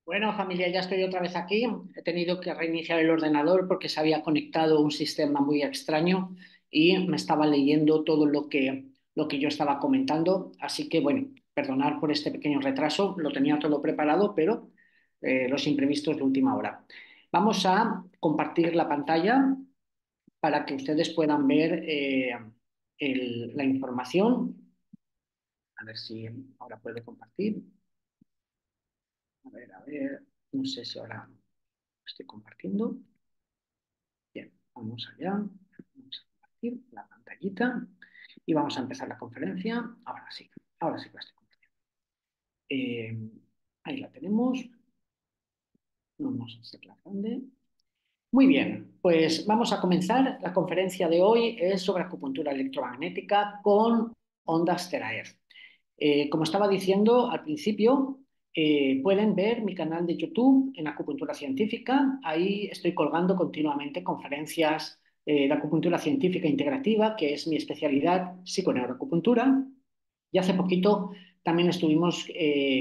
Bueno, familia, ya estoy otra vez aquí. He tenido que reiniciar el ordenador porque se había conectado un sistema muy extraño y me estaba leyendo todo lo que yo estaba comentando. Así que, bueno, perdonar por este pequeño retraso. Lo tenía todo preparado, pero los imprevistos de última hora. Vamos a compartir la pantalla para que ustedes puedan ver la información. A ver si ahora puedo compartir. A ver. No sé si ahora estoy compartiendo. Bien, vamos allá. Vamos a compartir la pantallita y vamos a empezar la conferencia. Ahora sí que la estoy compartiendo. Ahí la tenemos. Vamos a hacerla grande. Muy bien, pues vamos a comenzar. La conferencia de hoy es sobre acupuntura electromagnética con ondas terahertz. Como estaba diciendo al principio, pueden ver mi canal de YouTube en Acupuntura Científica. Ahí estoy colgando continuamente conferencias de acupuntura científica integrativa, que es mi especialidad, psiconeuroacupuntura. Y hace poquito también estuvimos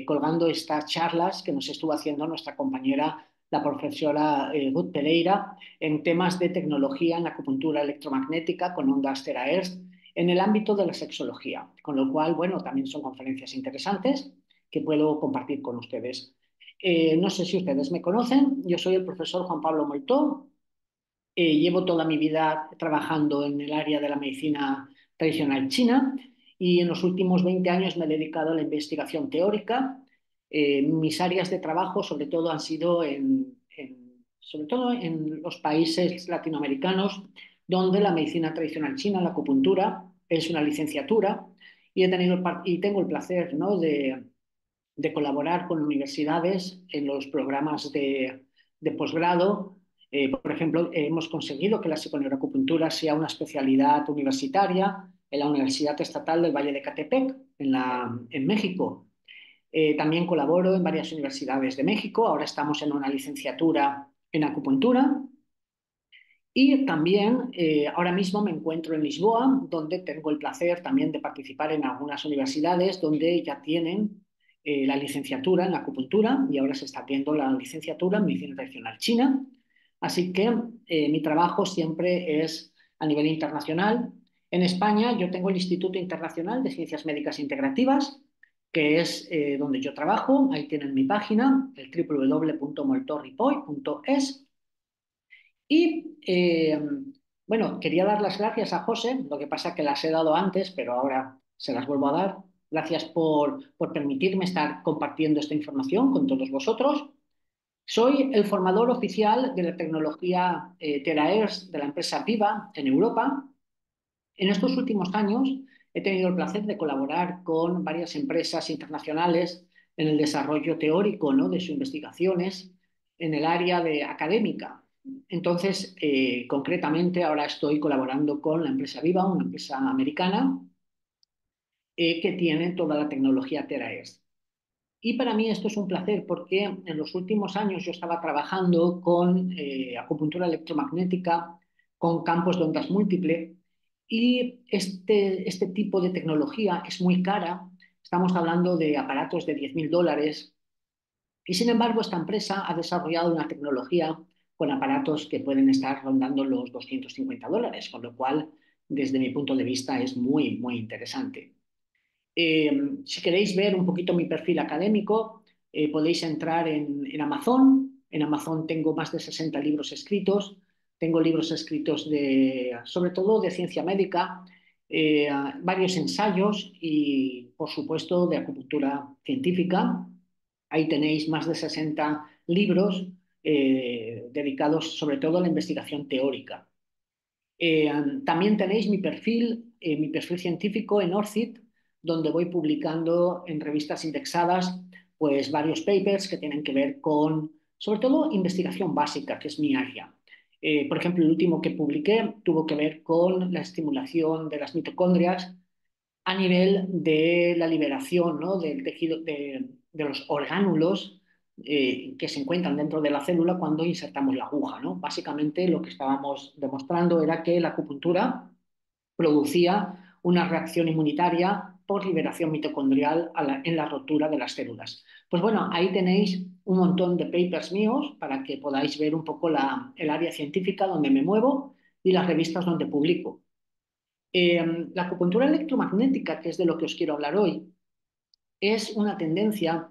colgando estas charlas que nos estuvo haciendo nuestra compañera, la profesora Ruth Pereira, en temas de tecnología en la acupuntura electromagnética con ondas terahertz en el ámbito de la sexología, con lo cual, bueno, también son conferencias interesantes que puedo compartir con ustedes. No sé si ustedes me conocen, yo soy el profesor Juan Pablo Moltó, llevo toda mi vida trabajando en el área de la medicina tradicional china y en los últimos 20 años me he dedicado a la investigación teórica. Mis áreas de trabajo sobre todo han sido sobre todo en los países latinoamericanos donde la medicina tradicional china, la acupuntura, es una licenciatura y, y tengo el placer, ¿no?, de colaborar con universidades en los programas de posgrado. Por ejemplo, hemos conseguido que la psiconeuroacupuntura sea una especialidad universitaria en la Universidad Estatal del Valle de Catepec, en México. También colaboro en varias universidades de México. Ahora estamos en una licenciatura en acupuntura. Y también ahora mismo me encuentro en Lisboa, donde tengo el placer también de participar en algunas universidades donde ya tienen la licenciatura en acupuntura y ahora se está viendo la licenciatura en medicina tradicional china. Así que mi trabajo siempre es a nivel internacional. En España yo tengo el Instituto Internacional de Ciencias Médicas Integrativas, que es donde yo trabajo. Ahí tienen mi página, el www.moltorripoy.es. Y bueno, quería dar las gracias a José, lo que pasa que las he dado antes, pero ahora se las vuelvo a dar. Gracias por permitirme estar compartiendo esta información con todos vosotros. Soy el formador oficial de la tecnología Terahertz de la empresa Viva en Europa. En estos últimos años he tenido el placer de colaborar con varias empresas internacionales en el desarrollo teórico, ¿no?, de sus investigaciones en el área académica. Entonces, concretamente, ahora estoy colaborando con la empresa Viva, una empresa americana, que tiene toda la tecnología Terahertz. Y para mí esto es un placer porque en los últimos años yo estaba trabajando con acupuntura electromagnética, con campos de ondas múltiple, y este tipo de tecnología es muy cara. Estamos hablando de aparatos de $10.000 y sin embargo esta empresa ha desarrollado una tecnología con aparatos que pueden estar rondando los $250, con lo cual desde mi punto de vista es muy, muy interesante. Si queréis ver un poquito mi perfil académico, podéis entrar en Amazon. En Amazon tengo más de 60 libros escritos. Tengo libros escritos sobre todo de ciencia médica, varios ensayos y, por supuesto, de acupuntura científica. Ahí tenéis más de 60 libros dedicados sobre todo a la investigación teórica. Eh, También tenéis mi perfil científico en ORCID, donde voy publicando en revistas indexadas pues varios papers que tienen que ver con, sobre todo, investigación básica, que es mi área. Por ejemplo, el último que publiqué tuvo que ver con la estimulación de las mitocondrias a nivel de la liberación, ¿no?, del tejido, de los orgánulos que se encuentran dentro de la célula cuando insertamos la aguja, ¿no? Básicamente lo que estábamos demostrando era que la acupuntura producía una reacción inmunitaria por liberación mitocondrial en la rotura de las células. Pues bueno, ahí tenéis un montón de papers míos para que podáis ver un poco el área científica donde me muevo y las revistas donde publico. La acupuntura electromagnética, que es de lo que os quiero hablar hoy, es una tendencia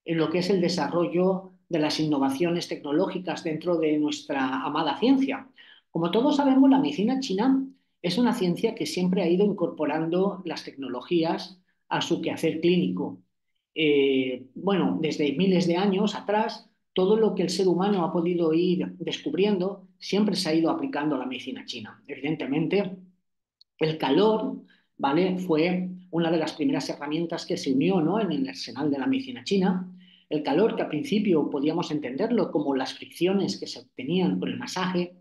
en lo que es el desarrollo de las innovaciones tecnológicas dentro de nuestra amada ciencia. Como todos sabemos, la medicina china es una ciencia que siempre ha ido incorporando las tecnologías a su quehacer clínico. Bueno, desde miles de años atrás, todo lo que el ser humano ha podido ir descubriendo siempre se ha ido aplicando a la medicina china. Evidentemente, el calor, ¿vale? Fue una de las primeras herramientas que se unió, ¿no?, en el arsenal de la medicina china. El calor, que al principio podíamos entenderlo como las fricciones que se obtenían por el masaje,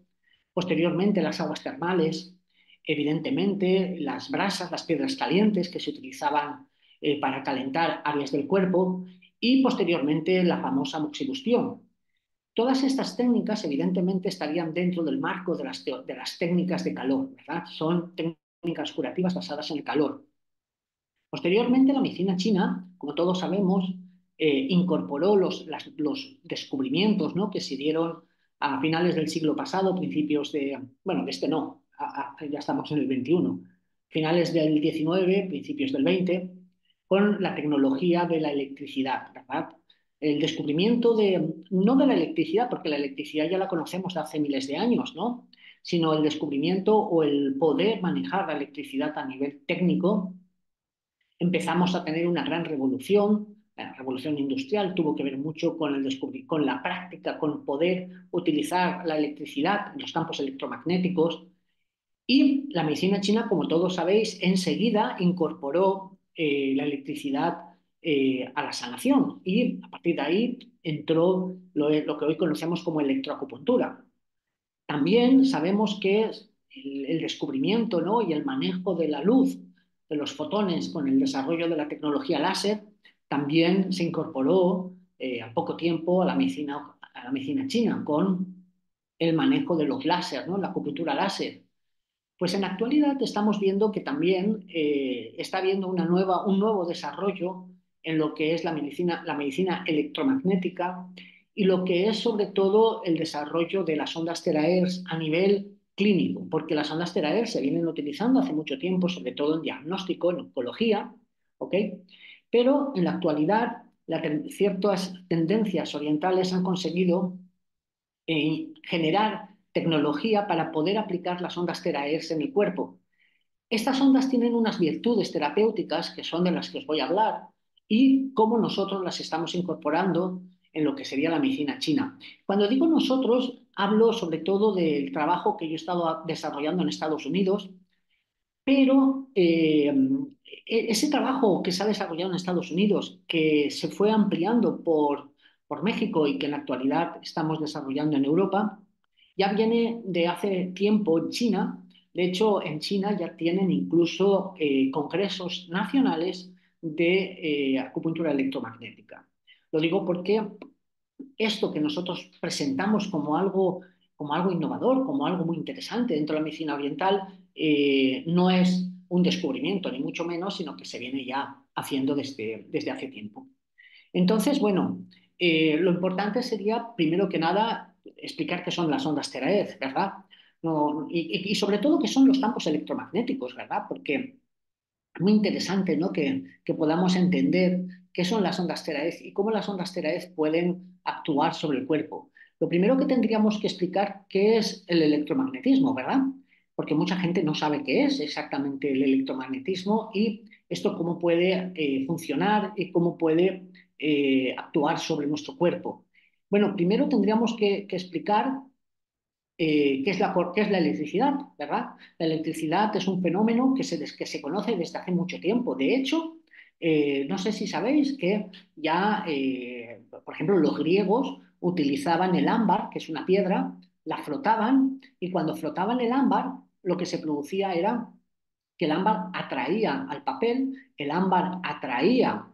posteriormente las aguas termales, evidentemente las brasas, las piedras calientes que se utilizaban para calentar áreas del cuerpo y posteriormente la famosa moxibustión. Todas estas técnicas, evidentemente, estarían dentro del marco de las técnicas de calor, ¿verdad? Son técnicas curativas basadas en el calor. Posteriormente, la medicina china, como todos sabemos, incorporó los descubrimientos, ¿no?, que se dieron a finales del siglo pasado, principios de, bueno, de este no, ya estamos en el 21, finales del 19, principios del 20, con la tecnología de la electricidad, ¿verdad? El descubrimiento no de la electricidad, porque la electricidad ya la conocemos de hace miles de años, ¿no?, sino el descubrimiento o el poder manejar la electricidad a nivel técnico. Empezamos a tener una gran revolución. La revolución industrial tuvo que ver mucho con con la práctica, con poder utilizar la electricidad en los campos electromagnéticos. Y la medicina china, como todos sabéis, enseguida incorporó la electricidad a la sanación y a partir de ahí entró lo que hoy conocemos como electroacupuntura. También sabemos que el descubrimiento, ¿no?, y el manejo de la luz, de los fotones, con el desarrollo de la tecnología láser, también se incorporó a poco tiempo a la medicina china con el manejo de los láser, ¿no?, la acupuntura láser. Pues en la actualidad estamos viendo que también está habiendo un nuevo desarrollo en lo que es la medicina electromagnética y lo que es sobre todo el desarrollo de las ondas terahertz a nivel clínico, porque las ondas terahertz se vienen utilizando hace mucho tiempo, sobre todo en diagnóstico, en oncología, ¿ok? Pero en la actualidad ciertas tendencias orientales han conseguido generar tecnología para poder aplicar las ondas terahertz en el cuerpo. Estas ondas tienen unas virtudes terapéuticas que son de las que os voy a hablar y cómo nosotros las estamos incorporando en lo que sería la medicina china. Cuando digo nosotros, hablo sobre todo del trabajo que yo he estado desarrollando en Estados Unidos, pero ese trabajo que se ha desarrollado en Estados Unidos, que se fue ampliando por México y que en la actualidad estamos desarrollando en Europa, ya viene de hace tiempo en China. De hecho, en China ya tienen incluso congresos nacionales de acupuntura electromagnética. Lo digo porque esto que nosotros presentamos como algo innovador, como algo muy interesante dentro de la medicina oriental, no es un descubrimiento, ni mucho menos, sino que se viene ya haciendo desde hace tiempo. Entonces, bueno, lo importante sería, primero que nada, explicar qué son las ondas terahertz, ¿verdad? No, y sobre todo qué son los campos electromagnéticos, ¿verdad? Porque es muy interesante, ¿no?, que podamos entender qué son las ondas terahertz y cómo las ondas terahertz pueden actuar sobre el cuerpo. Lo primero que tendríamos que explicar qué es el electromagnetismo, ¿verdad? Porque mucha gente no sabe qué es exactamente el electromagnetismo y esto cómo puede funcionar y cómo puede actuar sobre nuestro cuerpo. Bueno, primero tendríamos que explicar qué es la electricidad, ¿verdad? La electricidad es un fenómeno que se conoce desde hace mucho tiempo. De hecho, no sé si sabéis que ya, por ejemplo, los griegos utilizaban el ámbar, que es una piedra, la frotaban y cuando frotaban el ámbar, lo que se producía era que el ámbar atraía al papel, el ámbar atraía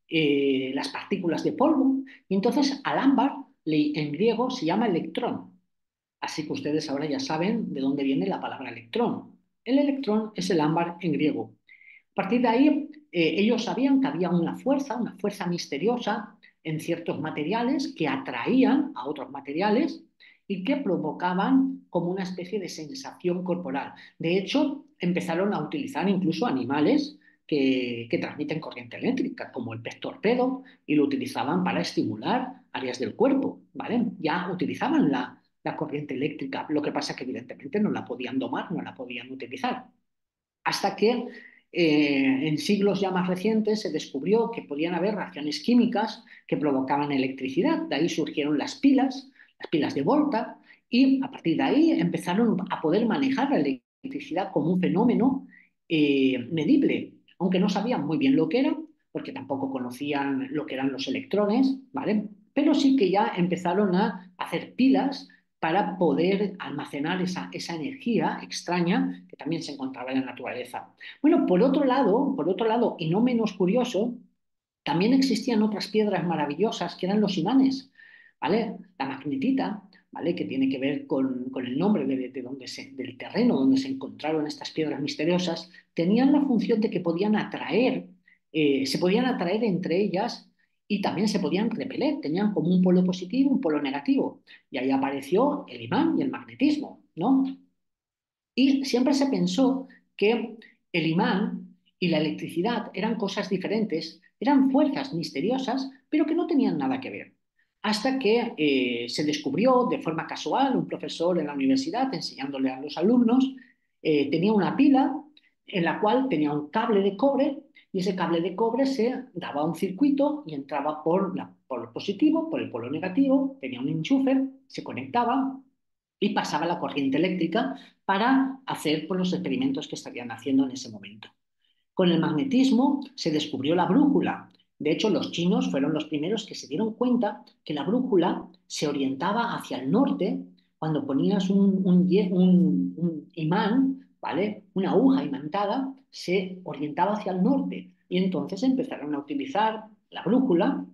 las partículas de polvo y entonces al ámbar en griego se llama electrón. Así que ustedes ahora ya saben de dónde viene la palabra electrón. El electrón es el ámbar en griego. A partir de ahí ellos sabían que había una fuerza misteriosa en ciertos materiales que atraían a otros materiales y que provocaban como una especie de sensación corporal. De hecho, empezaron a utilizar incluso animales que transmiten corriente eléctrica, como el pez torpedo, y lo utilizaban para estimular áreas del cuerpo, ¿vale? Ya utilizaban la corriente eléctrica, lo que pasa es que evidentemente no la podían domar, no la podían utilizar. Hasta que en siglos ya más recientes se descubrió que podían haber reacciones químicas que provocaban electricidad. De ahí surgieron las pilas de Volta, y a partir de ahí empezaron a poder manejar la electricidad como un fenómeno medible, aunque no sabían muy bien lo que era, porque tampoco conocían lo que eran los electrones, ¿vale? Pero sí que ya empezaron a hacer pilas para poder almacenar esa energía extraña que también se encontraba en la naturaleza. Bueno, por otro lado, y no menos curioso, también existían otras piedras maravillosas que eran los imanes, ¿vale? La magnetita, ¿vale? Que tiene que ver con el nombre del terreno donde se encontraron estas piedras misteriosas, tenían la función de que podían atraer, se podían atraer entre ellas y también se podían repeler, tenían como un polo positivo, un polo negativo. Y ahí apareció el imán y el magnetismo, ¿no? Y siempre se pensó que el imán y la electricidad eran cosas diferentes, eran fuerzas misteriosas, pero que no tenían nada que ver. Hasta que se descubrió de forma casual, un profesor en la universidad enseñándole a los alumnos, tenía una pila en la cual tenía un cable de cobre, y ese cable de cobre se daba un circuito y entraba por el positivo, por el polo negativo, tenía un enchufe, se conectaba y pasaba la corriente eléctrica para hacer pues, los experimentos que estarían haciendo en ese momento. Con el magnetismo se descubrió la brújula. De hecho, los chinos fueron los primeros que se dieron cuenta que la brújula se orientaba hacia el norte cuando ponías un imán, ¿vale? Una aguja imantada, se orientaba hacia el norte. Y entonces empezaron a utilizar la brújula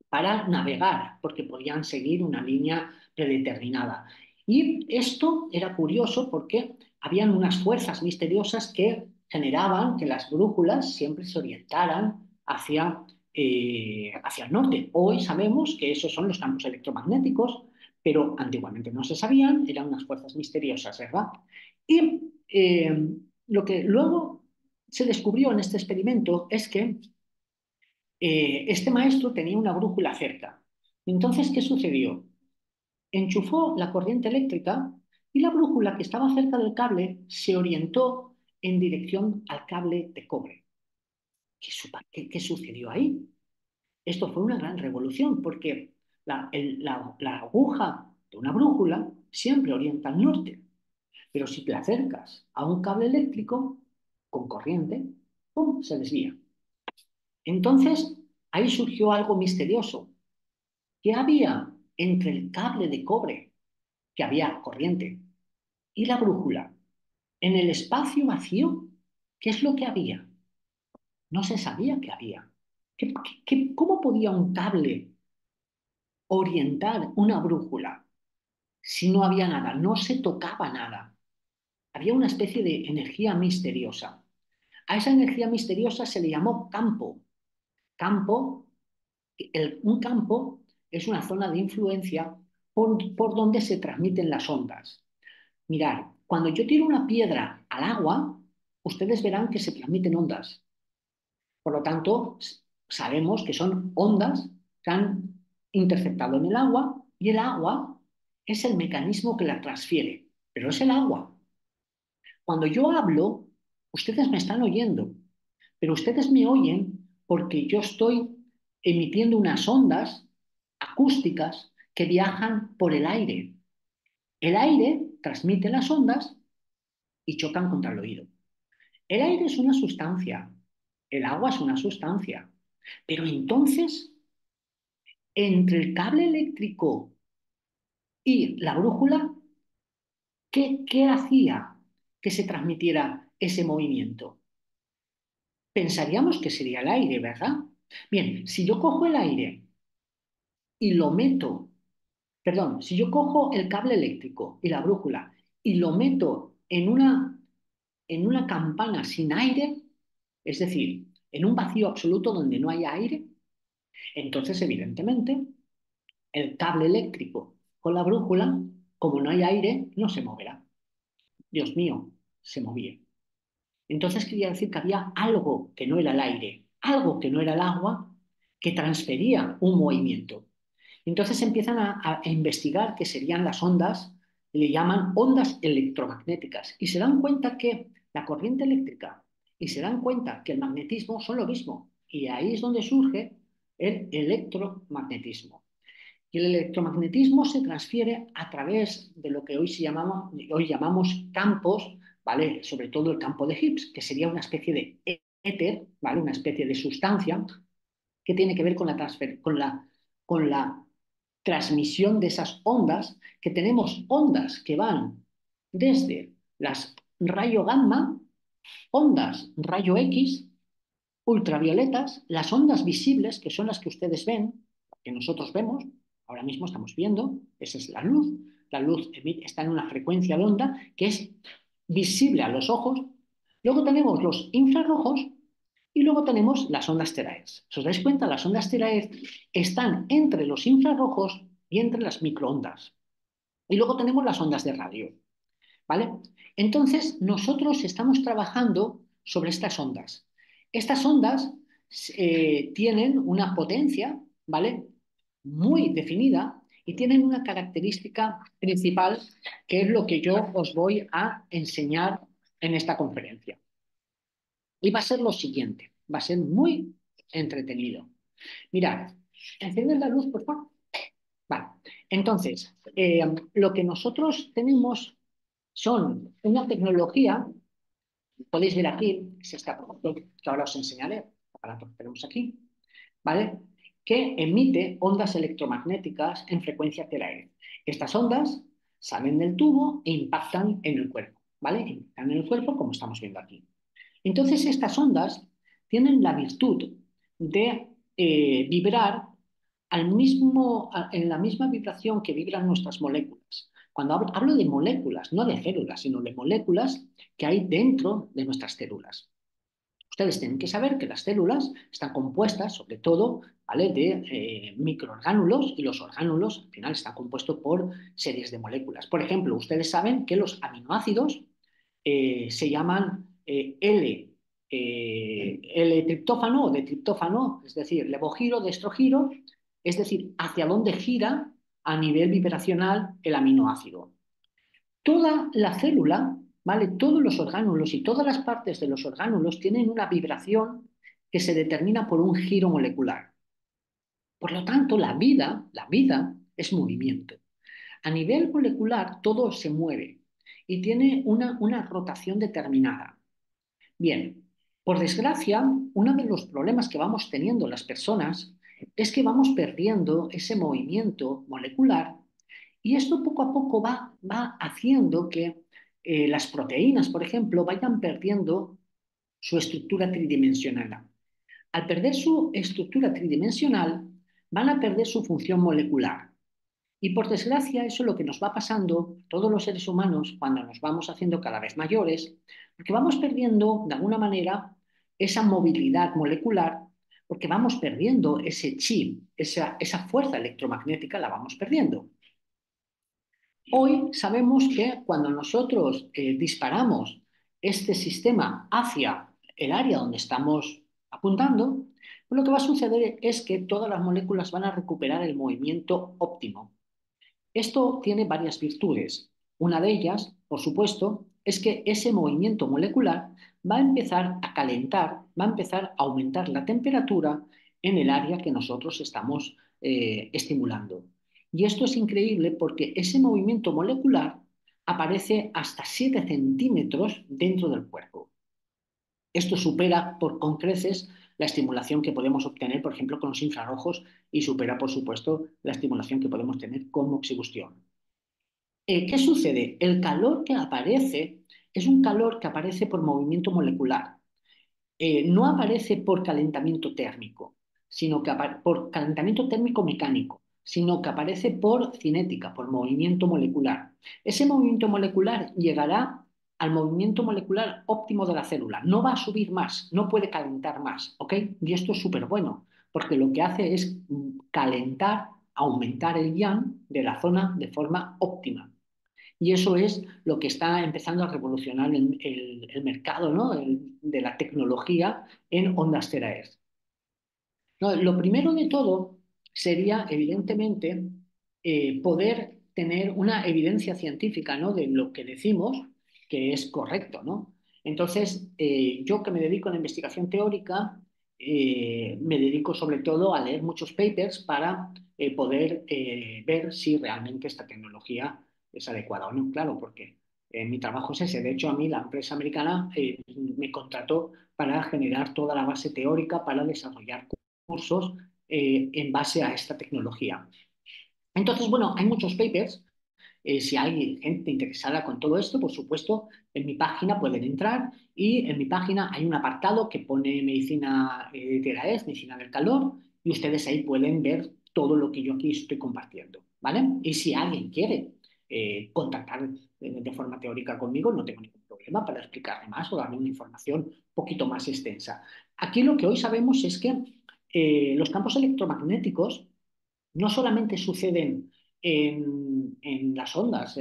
para navegar, porque podían seguir una línea predeterminada. Y esto era curioso porque habían unas fuerzas misteriosas que generaban que las brújulas siempre se orientaran hacia el norte. Hoy sabemos que esos son los campos electromagnéticos, pero antiguamente no se sabían, eran unas fuerzas misteriosas, ¿verdad? Y lo que luego se descubrió en este experimento es que este maestro tenía una brújula cerca. Entonces, ¿qué sucedió? Enchufó la corriente eléctrica y la brújula que estaba cerca del cable se orientó en dirección al cable de cobre. ¿Qué sucedió ahí? Esto fue una gran revolución porque la aguja de una brújula siempre orienta al norte, pero si te acercas a un cable eléctrico con corriente, ¡pum!, se desvía. Entonces, ahí surgió algo misterioso. ¿Qué había entre el cable de cobre, que había corriente, y la brújula? En el espacio vacío, ¿qué es lo que había? No se sabía qué había. ¿Cómo podía un cable orientar una brújula si no había nada? No se tocaba nada. Había una especie de energía misteriosa. A esa energía misteriosa se le llamó campo. Campo, un campo es una zona de influencia por donde se transmiten las ondas. Mirad, cuando yo tiro una piedra al agua, ustedes verán que se transmiten ondas. Por lo tanto, sabemos que son ondas que han interceptado en el agua, y el agua es el mecanismo que la transfiere, pero es el agua. Cuando yo hablo, ustedes me están oyendo, pero ustedes me oyen porque yo estoy emitiendo unas ondas acústicas que viajan por el aire. El aire transmite las ondas y chocan contra el oído. El aire es una sustancia, el agua es una sustancia, pero entonces, entre el cable eléctrico y la brújula, ¿qué hacía que se transmitiera ese movimiento? Pensaríamos que sería el aire, ¿verdad? Bien, si yo cojo el aire y lo meto, perdón, si yo cojo el cable eléctrico y la brújula y lo meto en una campana sin aire, es decir, en un vacío absoluto donde no haya aire, entonces evidentemente el cable eléctrico con la brújula, como no hay aire, no se moverá. Dios mío, se movía. Entonces quería decir que había algo que no era el aire, algo que no era el agua, que transfería un movimiento. Entonces empiezan a investigar qué serían las ondas, le llaman ondas electromagnéticas, y se dan cuenta que la corriente eléctrica y se dan cuenta que el magnetismo son lo mismo. Y ahí es donde surge el electromagnetismo. Y el electromagnetismo se transfiere a través de lo que hoy llamamos campos, ¿vale? Sobre todo el campo de Higgs, que sería una especie de éter, ¿vale? Una especie de sustancia que tiene que ver con con la transmisión de esas ondas, que tenemos ondas que van desde las rayo gamma, ondas rayo X, ultravioletas, las ondas visibles, que son las que ustedes ven, que nosotros vemos, ahora mismo estamos viendo, esa es la luz está en una frecuencia de onda que es visible a los ojos, luego tenemos los infrarrojos y luego tenemos las ondas terahertz. Si os dais cuenta, las ondas terahertz están entre los infrarrojos y entre las microondas. Y luego tenemos las ondas de radio, ¿vale? Entonces, nosotros estamos trabajando sobre estas ondas. Estas ondas tienen una potencia, ¿vale? Muy definida y tienen una característica principal que es lo que yo os voy a enseñar en esta conferencia. Y va a ser lo siguiente, va a ser muy entretenido. Mirad, encended la luz, por favor. Vale, entonces, lo que nosotros tenemos son una tecnología, podéis ver aquí, es este aparato que ahora os enseñaré, el aparato que tenemos aquí, ¿vale? Que emite ondas electromagnéticas en frecuencia terahertz. Estas ondas salen del tubo e impactan en el cuerpo, ¿vale? Impactan en el cuerpo como estamos viendo aquí. Entonces, estas ondas tienen la virtud de vibrar en la misma vibración que vibran nuestras moléculas. Cuando hablo de moléculas, no de células, sino de moléculas que hay dentro de nuestras células. Ustedes tienen que saber que las células están compuestas, sobre todo, ¿vale? de microorgánulos, y los orgánulos al final están compuestos por series de moléculas. Por ejemplo, ustedes saben que los aminoácidos se llaman L-triptófano o de triptófano, es decir, levogiro, destrogiro, es decir, hacia dónde gira a nivel vibracional el aminoácido. Toda la célula, ¿vale? Todos los orgánulos y todas las partes de los orgánulos tienen una vibración que se determina por un giro molecular. Por lo tanto, la vida es movimiento. A nivel molecular, todo se mueve y tiene una rotación determinada. Bien, por desgracia, uno de los problemas que vamos teniendo las personas es que vamos perdiendo ese movimiento molecular y esto poco a poco va haciendo que las proteínas, por ejemplo, vayan perdiendo su estructura tridimensional. Al perder su estructura tridimensional, van a perder su función molecular. Y por desgracia, eso es lo que nos va pasando todos los seres humanos cuando nos vamos haciendo cada vez mayores, porque vamos perdiendo, de alguna manera, esa movilidad molecular, porque vamos perdiendo ese chi, esa fuerza electromagnética la vamos perdiendo. Hoy sabemos que cuando nosotros disparamos este sistema hacia el área donde estamos apuntando, pues lo que va a suceder es que todas las moléculas van a recuperar el movimiento óptimo. Esto tiene varias virtudes. Una de ellas, por supuesto, es que ese movimiento molecular va a empezar a calentar, va a empezar a aumentar la temperatura en el área que nosotros estamos estimulando. Y esto es increíble porque ese movimiento molecular aparece hasta 7 centímetros dentro del cuerpo. Esto supera con creces la estimulación que podemos obtener, por ejemplo, con los infrarrojos y supera, por supuesto, la estimulación que podemos tener con moxibustión. ¿Qué sucede? El calor que aparece es un calor que aparece por movimiento molecular. No aparece por calentamiento térmico, sino que por calentamiento térmico mecánico, sino que aparece por cinética, por movimiento molecular. Ese movimiento molecular llegará al movimiento molecular óptimo de la célula. No va a subir más, no puede calentar más, ¿ok? Y esto es súper bueno, porque lo que hace es calentar, aumentar el yang de la zona de forma óptima. Y eso es lo que está empezando a revolucionar el mercado, ¿no? De la tecnología en ondas terahertz. No, lo primero de todo sería, evidentemente, poder tener una evidencia científica, ¿no? De lo que decimos que es correcto, ¿no? Entonces, yo que me dedico a la investigación teórica, me dedico sobre todo a leer muchos papers para poder ver si realmente esta tecnología es adecuada o no. Claro, porque mi trabajo es ese. De hecho, a mí la empresa americana me contrató para generar toda la base teórica para desarrollar cursos en base a esta tecnología. Entonces, bueno, hay muchos papers. Si hay gente interesada con todo esto, por supuesto, en mi página pueden entrar y en mi página hay un apartado que pone medicina de TRAES, medicina del calor, y ustedes ahí pueden ver todo lo que yo aquí estoy compartiendo, ¿vale? Y si alguien quiere contactar de forma teórica conmigo, no tengo ningún problema para explicarle más o darle una información un poquito más extensa. Aquí lo que hoy sabemos es que los campos electromagnéticos no solamente suceden en las ondas,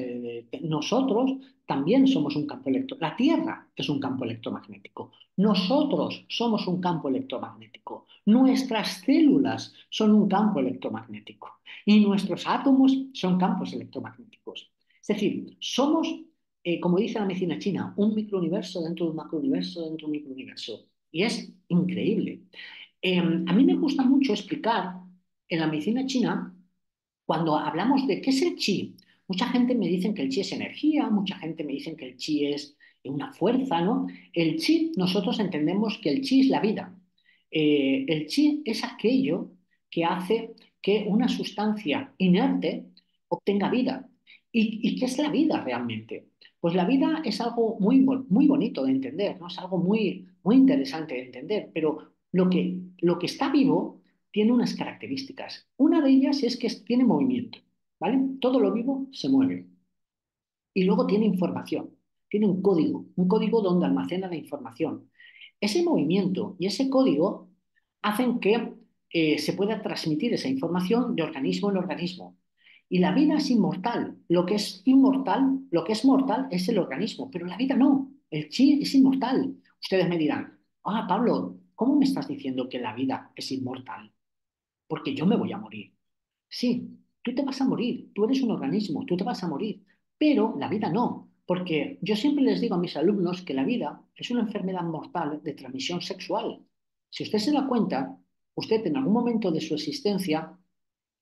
nosotros también somos un campo electromagnético. La Tierra es un campo electromagnético. Nosotros somos un campo electromagnético. Nuestras células son un campo electromagnético. Y nuestros átomos son campos electromagnéticos. Es decir, somos, como dice la medicina china, un microuniverso dentro de un macrouniverso dentro de un microuniverso. Y es increíble. A mí me gusta mucho explicar en la medicina china, cuando hablamos de qué es el chi, mucha gente me dice que el chi es energía, mucha gente me dice que el chi es una fuerza, ¿no? El chi, nosotros entendemos que el chi es la vida. El chi es aquello que hace que una sustancia inerte obtenga vida. ¿Y qué es la vida realmente? Pues la vida es algo muy, muy bonito de entender, ¿no? Es algo muy, muy interesante de entender, pero lo que está vivo tiene unas características. Una de ellas es que tiene movimiento, ¿vale? Todo lo vivo se mueve. Y luego tiene información, tiene un código donde almacena la información. Ese movimiento y ese código hacen que se pueda transmitir esa información de organismo en organismo. Y la vida es inmortal. Lo que es inmortal, lo que es mortal es el organismo, pero la vida no. El chi es inmortal. Ustedes me dirán, ah, Pablo, ¿cómo me estás diciendo que la vida es inmortal? Porque yo me voy a morir. Sí, tú te vas a morir, tú eres un organismo, tú te vas a morir, pero la vida no, porque yo siempre les digo a mis alumnos que la vida es una enfermedad mortal de transmisión sexual. Si usted se da cuenta, usted en algún momento de su existencia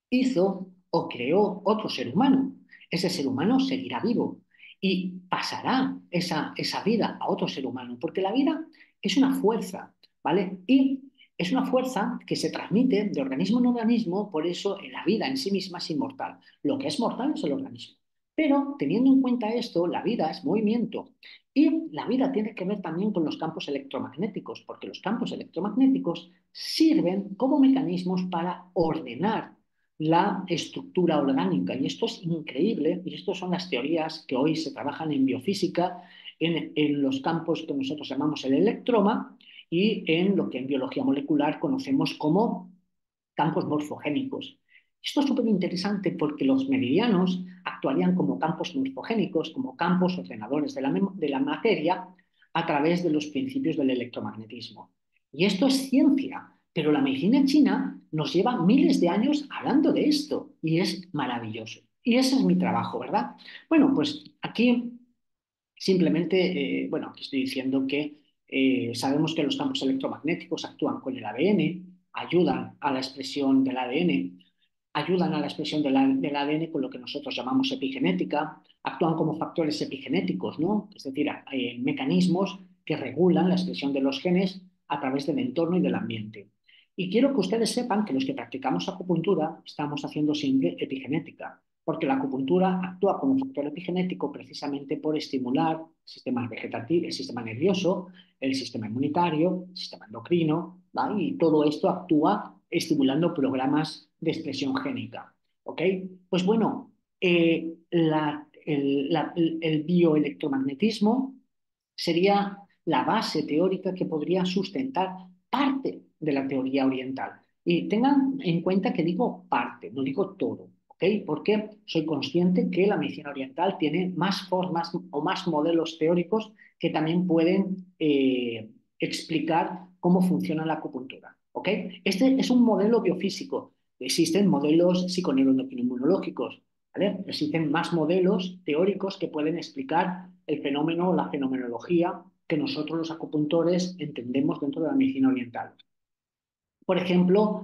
hizo o creó otro ser humano. Ese ser humano seguirá vivo y pasará esa vida a otro ser humano, porque la vida es una fuerza, ¿vale? Y es una fuerza que se transmite de organismo en organismo, por eso la vida en sí misma es inmortal. Lo que es mortal es el organismo. Pero teniendo en cuenta esto, la vida es movimiento y la vida tiene que ver también con los campos electromagnéticos, porque los campos electromagnéticos sirven como mecanismos para ordenar la estructura orgánica. Y esto es increíble, y estas son las teorías que hoy se trabajan en biofísica, en los campos que nosotros llamamos el electroma y en lo que en biología molecular conocemos como campos morfogénicos. Esto es súper interesante porque los meridianos actuarían como campos morfogénicos, como campos ordenadores de la materia a través de los principios del electromagnetismo. Y esto es ciencia, pero la medicina china nos lleva miles de años hablando de esto y es maravilloso. Y ese es mi trabajo, ¿verdad? Bueno, pues aquí simplemente, bueno, aquí estoy diciendo que sabemos que los campos electromagnéticos actúan con el ADN, ayudan a la expresión del ADN, ayudan a la expresión del ADN con lo que nosotros llamamos epigenética, actúan como factores epigenéticos, ¿no? Es decir, mecanismos que regulan la expresión de los genes a través del entorno y del ambiente. Y quiero que ustedes sepan que los que practicamos acupuntura estamos haciendo siempre epigenética, porque la acupuntura actúa como factor epigenético precisamente por estimular el sistema vegetativo, el sistema nervioso, el sistema inmunitario, el sistema endocrino, ¿vale? Y todo esto actúa estimulando programas de expresión génica. ¿Ok? Pues bueno, el bioelectromagnetismo sería la base teórica que podría sustentar parte de la teoría oriental. Y tengan en cuenta que digo parte, no digo todo, ¿ok? Porque soy consciente que la medicina oriental tiene más formas o más modelos teóricos que también pueden explicar cómo funciona la acupuntura, ¿ok? Este es un modelo biofísico. Existen modelos psiconeuroinmunológicos, ¿vale? Existen más modelos teóricos que pueden explicar el fenómeno o la fenomenología que nosotros los acupuntores entendemos dentro de la medicina oriental. Por ejemplo,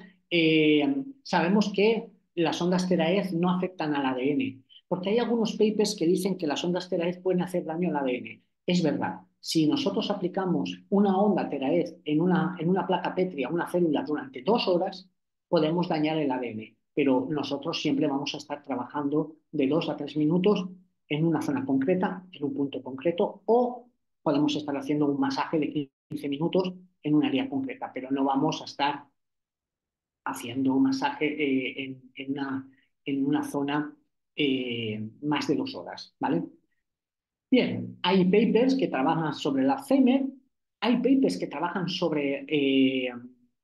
sabemos que las ondas teraez no afectan al ADN, porque hay algunos papers que dicen que las ondas teraez pueden hacer daño al ADN. Es verdad, si nosotros aplicamos una onda teraez en una placa pétrea, una célula, durante 2 horas, podemos dañar el ADN, pero nosotros siempre vamos a estar trabajando de 2 a 3 minutos en una zona concreta, en un punto concreto, o podemos estar haciendo un masaje de 15 minutos en un área concreta, pero no vamos a estar haciendo un masaje en una zona más de 2 horas, ¿vale? Bien, hay papers que trabajan sobre el Alzheimer, hay papers que trabajan sobre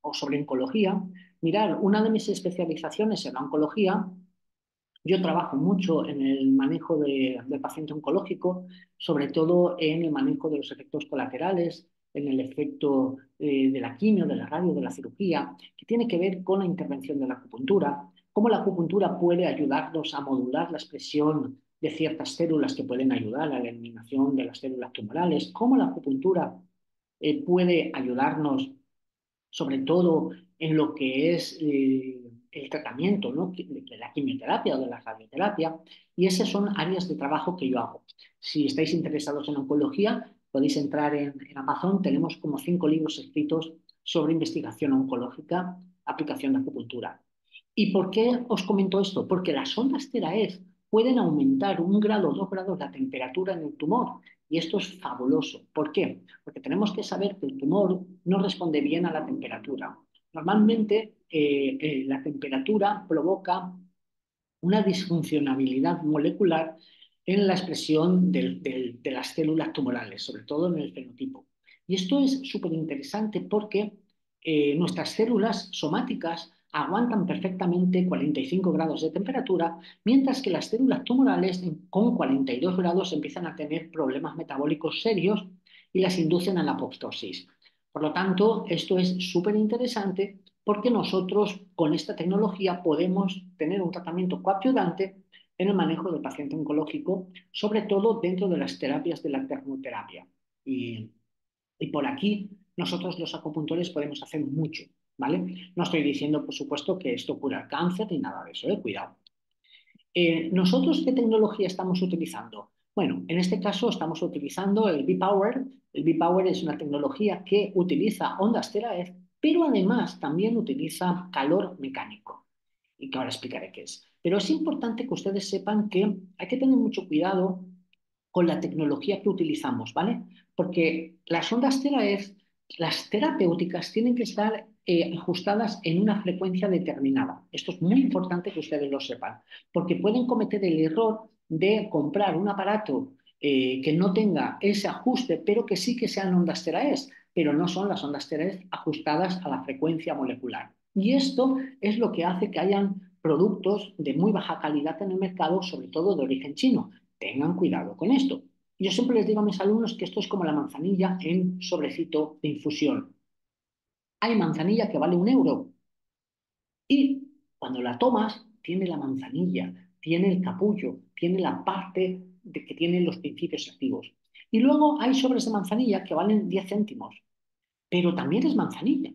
oncología. Mirad, una de mis especializaciones en la oncología, yo trabajo mucho en el manejo del paciente oncológico, sobre todo en el manejo de los efectos colaterales, en el efecto de la quimio, de la radio, de la cirugía, que tiene que ver con la intervención de la acupuntura, cómo la acupuntura puede ayudarnos a modular la expresión de ciertas células que pueden ayudar a la eliminación de las células tumorales, cómo la acupuntura puede ayudarnos sobre todo en lo que es el tratamiento, ¿no? De la quimioterapia o de la radioterapia, y esas son áreas de trabajo que yo hago. Si estáis interesados en oncología, podéis entrar en Amazon, tenemos como 5 libros escritos sobre investigación oncológica, aplicación de acupuntura. ¿Y por qué os comento esto? Porque las ondas teraez pueden aumentar 1 grado o 2 grados la temperatura en el tumor. Y esto es fabuloso. ¿Por qué? Porque tenemos que saber que el tumor no responde bien a la temperatura. Normalmente la temperatura provoca una disfuncionabilidad molecular en la expresión de las células tumorales, sobre todo en el fenotipo. Y esto es súper interesante porque nuestras células somáticas aguantan perfectamente 45 grados de temperatura, mientras que las células tumorales con 42 grados empiezan a tener problemas metabólicos serios y las inducen a la apoptosis. Por lo tanto, esto es súper interesante porque nosotros con esta tecnología podemos tener un tratamiento coadyuvante en el manejo del paciente oncológico, sobre todo dentro de las terapias de la termoterapia. Y por aquí nosotros los acupuntores podemos hacer mucho, ¿vale? No estoy diciendo, por supuesto, que esto cura el cáncer ni nada de eso, cuidado. ¿Nosotros qué tecnología estamos utilizando? Bueno, en este caso estamos utilizando el B-Power. El B-Power es una tecnología que utiliza ondas teraez, pero además también utiliza calor mecánico, y que ahora explicaré qué es. Pero es importante que ustedes sepan que hay que tener mucho cuidado con la tecnología que utilizamos, ¿vale? Porque las ondas teraez, las terapéuticas, tienen que estar ajustadas en una frecuencia determinada. Esto es muy importante que ustedes lo sepan, porque pueden cometer el error de comprar un aparato que no tenga ese ajuste, pero que sí que sean ondas teraez, pero no son las ondas teraez ajustadas a la frecuencia molecular. Y esto es lo que hace que hayan productos de muy baja calidad en el mercado, sobre todo de origen chino. Tengan cuidado con esto. Yo siempre les digo a mis alumnos que esto es como la manzanilla en sobrecito de infusión. Hay manzanilla que vale 1 euro y cuando la tomas tiene la manzanilla, tiene el capullo, tiene la parte de que tiene los principios activos. Y luego hay sobres de manzanilla que valen 10 céntimos, pero también es manzanilla,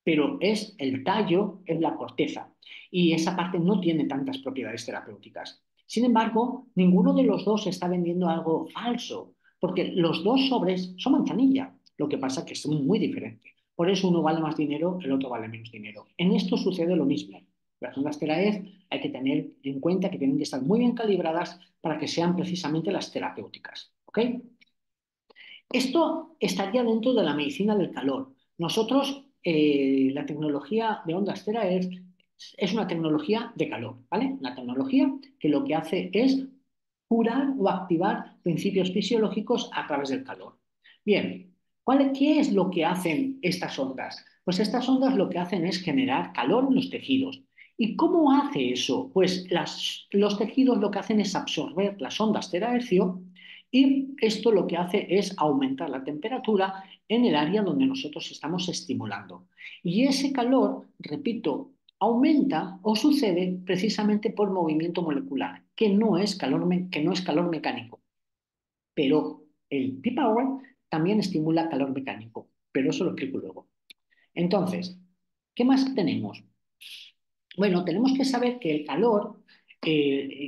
pero es el tallo, es la corteza, y esa parte no tiene tantas propiedades terapéuticas. Sin embargo, ninguno de los dos está vendiendo algo falso, porque los dos sobres son manzanilla, lo que pasa es que son muy diferentes. Por eso uno vale más dinero, el otro vale menos dinero. En esto sucede lo mismo. Las ondas teraez hay que tener en cuenta que tienen que estar muy bien calibradas para que sean precisamente las terapéuticas. ¿Ok? Esto estaría dentro de la medicina del calor. Nosotros, la tecnología de ondas Tera es una tecnología de calor, ¿vale? Una tecnología que lo que hace es curar o activar principios fisiológicos a través del calor. Bien, ¿qué es lo que hacen estas ondas? Pues estas ondas lo que hacen es generar calor en los tejidos. ¿Y cómo hace eso? Pues los tejidos lo que hacen es absorber las ondas terahercio y esto lo que hace es aumentar la temperatura en el área donde nosotros estamos estimulando. Y ese calor, repito, aumenta o sucede precisamente por movimiento molecular, que no es calor mecánico. Pero el P-Power también estimula calor mecánico, pero eso lo explico luego. Entonces, ¿qué más tenemos? Bueno, tenemos que saber que el calor,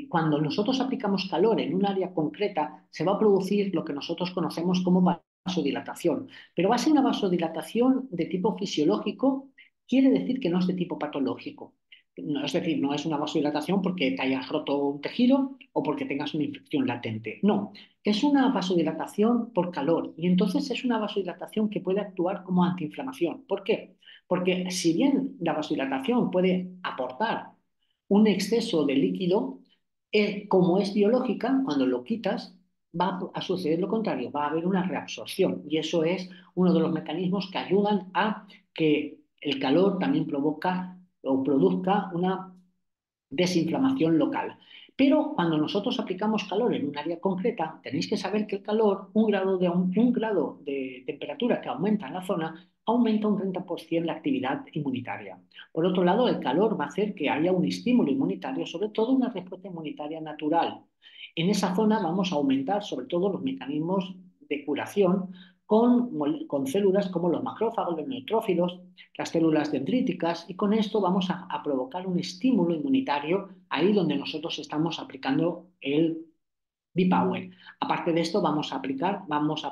cuando nosotros aplicamos calor en un área concreta, se va a producir lo que nosotros conocemos como vasodilatación. Pero va a ser una vasodilatación de tipo fisiológico, quiere decir que no es de tipo patológico. No, es decir, no es una vasodilatación porque te hayas roto un tejido o porque tengas una infección latente. No, es una vasodilatación por calor y entonces es una vasodilatación que puede actuar como antiinflamación. ¿Por qué? Porque si bien la vasodilatación puede aportar un exceso de líquido, como es biológica, cuando lo quitas, va a suceder lo contrario, va a haber una reabsorción. Y eso es uno de los mecanismos que ayudan a que el calor también provoca o produzca una desinflamación local. Pero cuando nosotros aplicamos calor en un área concreta, tenéis que saber que el calor, un grado de temperatura que aumenta en la zona, aumenta un 30% la actividad inmunitaria. Por otro lado, el calor va a hacer que haya un estímulo inmunitario, sobre todo una respuesta inmunitaria natural. En esa zona vamos a aumentar sobre todo los mecanismos de curación con células como los macrófagos, los neutrófilos, las células dendríticas, y con esto vamos a provocar un estímulo inmunitario ahí donde nosotros estamos aplicando el B-Power. Aparte de esto, vamos a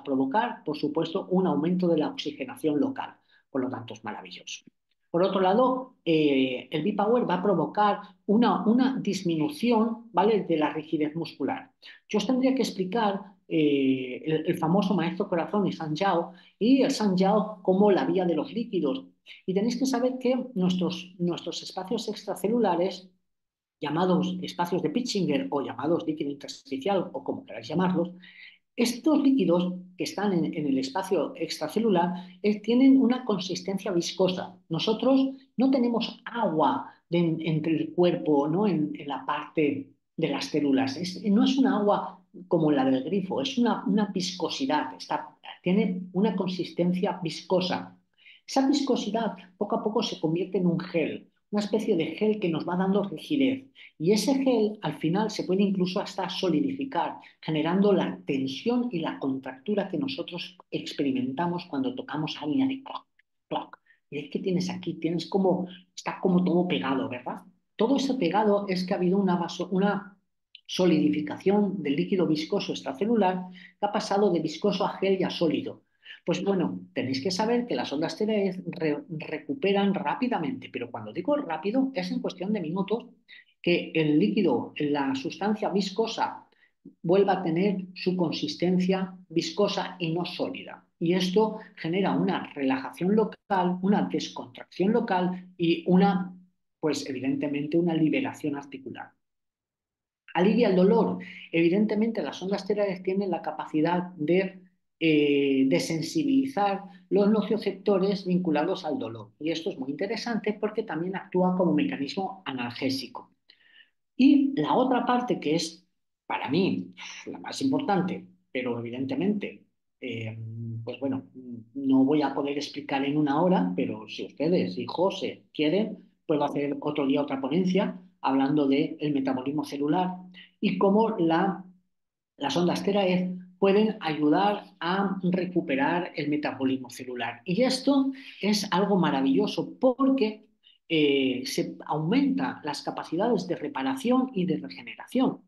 provocar, por supuesto, un aumento de la oxigenación local. Por lo tanto, es maravilloso. Por otro lado, el B-Power va a provocar una disminución, ¿vale?, de la rigidez muscular. Yo os tendría que explicar el famoso maestro corazón y San Yao y el San Yao como la vía de los líquidos. Y tenéis que saber que nuestros espacios extracelulares llamados espacios de Pitchinger o llamados líquido intersticial o como queráis llamarlos, estos líquidos que están en el espacio extracelular tienen una consistencia viscosa. Nosotros no tenemos agua entre el cuerpo, ¿no? En la parte de las células. No es un agua como la del grifo, es una viscosidad, tiene una consistencia viscosa. Esa viscosidad poco a poco se convierte en un gel, una especie de gel que nos va dando rigidez. Y ese gel al final se puede incluso hasta solidificar, generando la tensión y la contractura que nosotros experimentamos cuando tocamos a alguien de cloc, cloc. Y es que tienes aquí, está como todo pegado, ¿verdad? Todo ese pegado es que ha habido una solidificación del líquido viscoso extracelular que ha pasado de viscoso a gel y a sólido. Pues bueno, tenéis que saber que las ondas TDE recuperan rápidamente, pero cuando digo rápido es en cuestión de minutos que el líquido, la sustancia viscosa, vuelva a tener su consistencia viscosa y no sólida. Y esto genera una relajación local, una descontracción local y pues evidentemente, una liberación articular. Alivia el dolor. Evidentemente, las ondas terapias tienen la capacidad de sensibilizar los nocioceptores vinculados al dolor. Y esto es muy interesante porque también actúa como mecanismo analgésico. Y la otra parte que es, para mí, la más importante, pero evidentemente, eh, pues bueno, no voy a poder explicar en una hora, pero si ustedes y José quieren, puedo hacer otro día otra ponencia hablando del metabolismo celular y cómo las ondas TERAEZ pueden ayudar a recuperar el metabolismo celular. Y esto es algo maravilloso porque se aumentan las capacidades de reparación y de regeneración.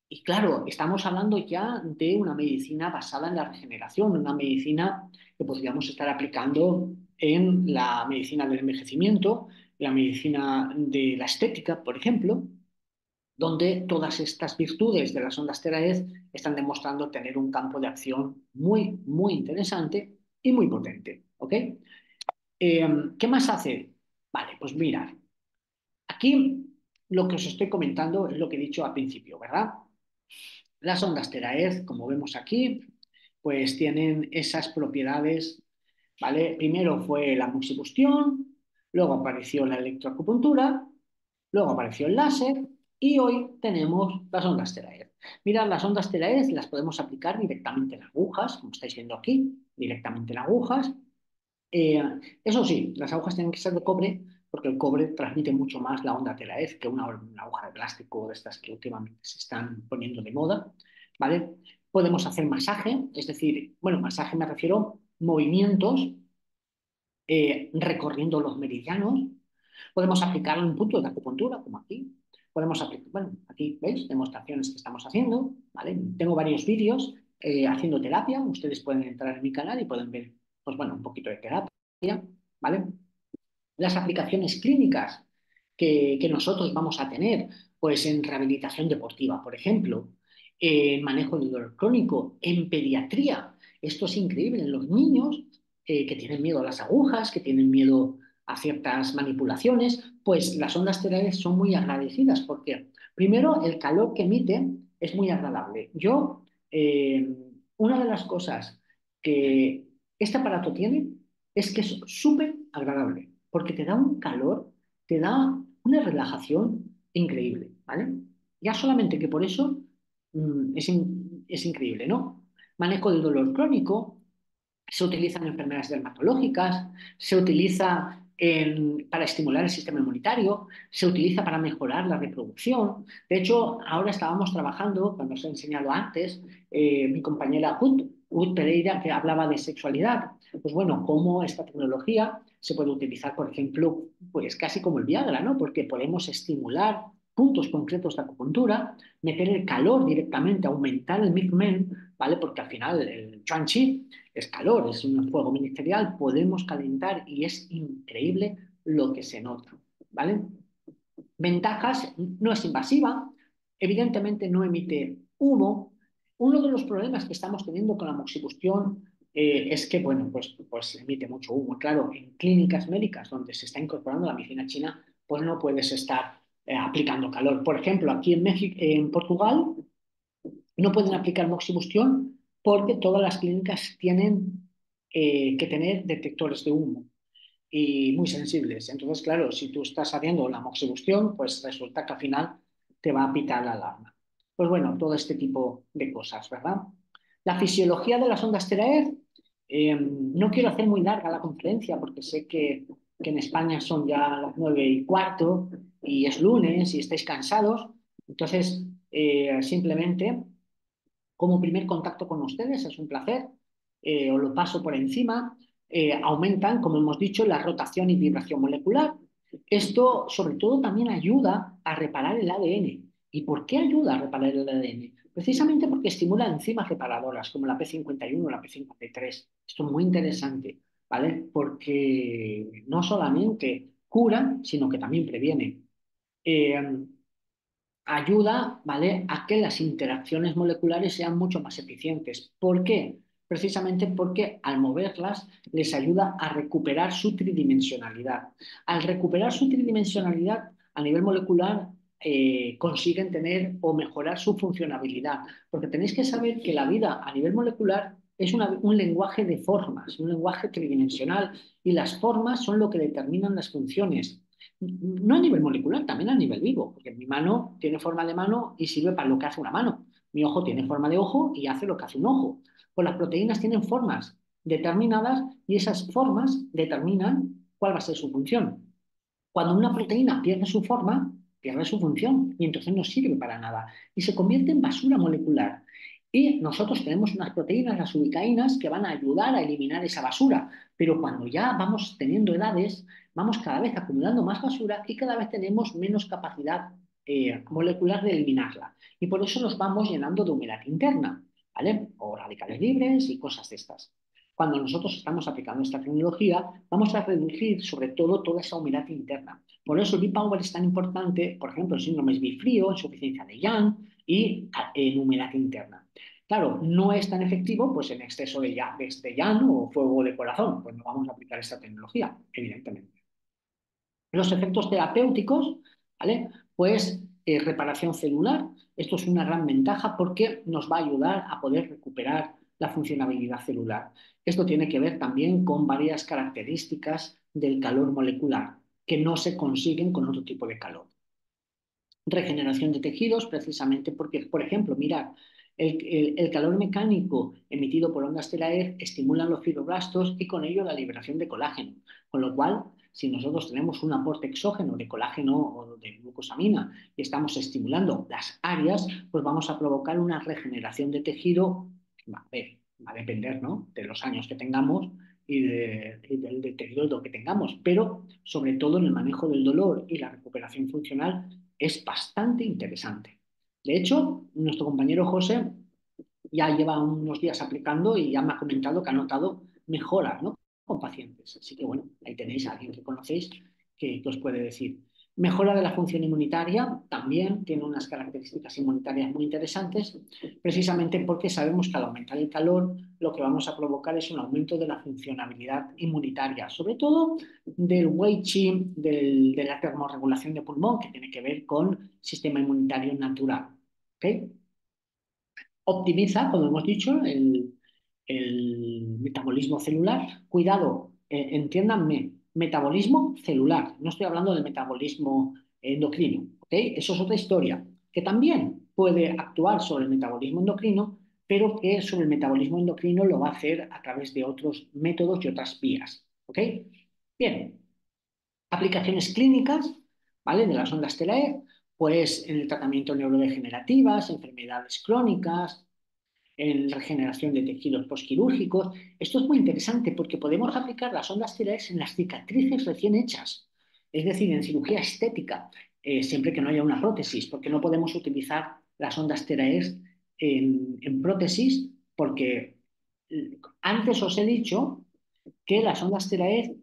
Y claro, estamos hablando ya de una medicina basada en la regeneración, una medicina que podríamos estar aplicando en la medicina del envejecimiento, la medicina de la estética, por ejemplo, donde todas estas virtudes de las ondas teraez están demostrando tener un campo de acción muy, muy interesante y muy potente. ¿Ok? ¿Qué más hace? Vale, pues mirad, aquí lo que os estoy comentando es lo que he dicho al principio, ¿verdad? Las ondas teraez, como vemos aquí, pues tienen esas propiedades, ¿vale? Primero fue la moxibustión, luego apareció la electroacupuntura, luego apareció el láser y hoy tenemos las ondas Teraer. Mirad, las ondas Teraer las podemos aplicar directamente en agujas, como estáis viendo aquí, directamente en agujas. Eh, Eso sí, las agujas tienen que ser de cobre porque el cobre transmite mucho más la onda teraez que una aguja de plástico de estas que últimamente se están poniendo de moda, ¿vale? Podemos hacer masaje, es decir, bueno, masaje me refiero a movimientos recorriendo los meridianos. Podemos aplicarlo en un punto de acupuntura, como aquí. Podemos aplicar, bueno, aquí veis demostraciones que estamos haciendo, ¿vale? Tengo varios vídeos haciendo terapia. Ustedes pueden entrar en mi canal y pueden ver, pues bueno, un poquito de terapia, ¿vale? Las aplicaciones clínicas que nosotros vamos a tener, pues en rehabilitación deportiva, por ejemplo, en manejo de dolor crónico, en pediatría. Esto es increíble en los niños que tienen miedo a las agujas, que tienen miedo a ciertas manipulaciones, pues las ondas terapias son muy agradecidas porque, primero, el calor que emite es muy agradable. Eh, una de las cosas que este aparato tiene es que es súper agradable, porque te da un calor, te da una relajación increíble, ¿vale? Ya solamente que por eso es increíble, ¿no? Manejo del dolor crónico, se utiliza en enfermedades dermatológicas, se utiliza para estimular el sistema inmunitario, se utiliza para mejorar la reproducción. De hecho, ahora estábamos trabajando, cuando os he enseñado antes, mi compañera Ruth Pereira, que hablaba de sexualidad. Pues bueno, cómo esta tecnología se puede utilizar, por ejemplo, pues casi como el Viagra, ¿no? Porque podemos estimular puntos concretos de acupuntura, meter el calor directamente, aumentar el Ming-Men, ¿vale? Porque al final el Chuan Qi es calor, es un fuego ministerial, podemos calentar y es increíble lo que se nota, ¿vale? Ventajas, no es invasiva, evidentemente no emite humo. Uno de los problemas que estamos teniendo con la moxibustión es que, bueno, pues emite mucho humo. Claro, en clínicas médicas donde se está incorporando la medicina china, pues no puedes estar aplicando calor. Por ejemplo, aquí en México, en Portugal, no pueden aplicar moxibustión porque todas las clínicas tienen que tener detectores de humo y muy sensibles. Entonces, claro, si tú estás haciendo la moxibustión, pues resulta que al final te va a pitar la alarma. Pues bueno, todo este tipo de cosas, ¿verdad? La fisiología de las ondas Teraer, no quiero hacer muy larga la conferencia porque sé que en España son ya las 9:15 y es lunes y estáis cansados. Entonces, simplemente como primer contacto con ustedes, es un placer, os lo paso por encima, aumentan, como hemos dicho, la rotación y vibración molecular. Esto, sobre todo, también ayuda a reparar el ADN. ¿Y por qué ayuda a reparar el ADN? Precisamente porque estimula enzimas reparadoras, como la P51 o la P53. Esto es muy interesante, ¿vale? Porque no solamente curan, sino que también previenen. Eh, Ayuda, ¿vale?, a que las interacciones moleculares sean mucho más eficientes. ¿Por qué? Precisamente porque al moverlas les ayuda a recuperar su tridimensionalidad. Al recuperar su tridimensionalidad a nivel molecular, consiguen tener o mejorar su funcionabilidad. Porque tenéis que saber que la vida a nivel molecular es un lenguaje de formas, un lenguaje tridimensional, y las formas son lo que determinan las funciones. No a nivel molecular, también a nivel vivo, porque mi mano tiene forma de mano y sirve para lo que hace una mano. Mi ojo tiene forma de ojo y hace lo que hace un ojo. Pues las proteínas tienen formas determinadas y esas formas determinan cuál va a ser su función. Cuando una proteína pierde su forma, pierde su función y entonces no sirve para nada y se convierte en basura molecular. Y nosotros tenemos unas proteínas, las ubicaínas, que van a ayudar a eliminar esa basura. Pero cuando ya vamos teniendo edades, vamos cada vez acumulando más basura y cada vez tenemos menos capacidad molecular de eliminarla. Y por eso nos vamos llenando de humedad interna, ¿vale? O radicales libres y cosas de estas. Cuando nosotros estamos aplicando esta tecnología, vamos a reducir sobre todo toda esa humedad interna. Por eso el B-Power es tan importante, por ejemplo, en síndromes bifrío, insuficiencia de Young y en humedad interna. Claro, no es tan efectivo pues, en exceso de Young o fuego de corazón, pues no vamos a aplicar esta tecnología, evidentemente. Los efectos terapéuticos, ¿vale? Pues reparación celular. Esto es una gran ventaja porque nos va a ayudar a poder recuperar la funcionabilidad celular. Esto tiene que ver también con varias características del calor molecular que no se consiguen con otro tipo de calor. Regeneración de tejidos, precisamente porque, por ejemplo, mirad, el calor mecánico emitido por ondas Telaer estimulan los fibroblastos y con ello la liberación de colágeno. Con lo cual, si nosotros tenemos un aporte exógeno de colágeno o de glucosamina y estamos estimulando las áreas, pues vamos a provocar una regeneración de tejido. Va a depender, ¿no?, de los años que tengamos y del deterioro que tengamos, pero sobre todo en el manejo del dolor y la recuperación funcional es bastante interesante. De hecho, nuestro compañero José ya lleva unos días aplicando y ya me ha comentado que ha notado mejoras, ¿no?, con pacientes. Así que bueno, ahí tenéis a alguien que conocéis que os puede decir. Mejora de la función inmunitaria también tiene unas características inmunitarias muy interesantes, precisamente porque sabemos que al aumentar el calor lo que vamos a provocar es un aumento de la funcionabilidad inmunitaria, sobre todo del Wei Qi, de la termorregulación de pulmón, que tiene que ver con sistema inmunitario natural. ¿Okay? Optimiza, como hemos dicho, el metabolismo celular. Cuidado, entiéndanme, metabolismo celular. No estoy hablando del metabolismo endocrino. ¿Okay? Eso es otra historia, que también puede actuar sobre el metabolismo endocrino, pero que sobre el metabolismo endocrino lo va a hacer a través de otros métodos y otras vías. ¿Okay? Bien, aplicaciones clínicas, ¿vale?, de las ondas Telaer, pues en el tratamiento de neurodegenerativas, enfermedades crónicas, en regeneración de tejidos postquirúrgicos. Esto es muy interesante porque podemos aplicar las ondas Telaer en las cicatrices recién hechas, es decir, en cirugía estética, siempre que no haya una prótesis, porque no podemos utilizar las ondas Telaer en prótesis, porque antes os he dicho que las ondas Telaer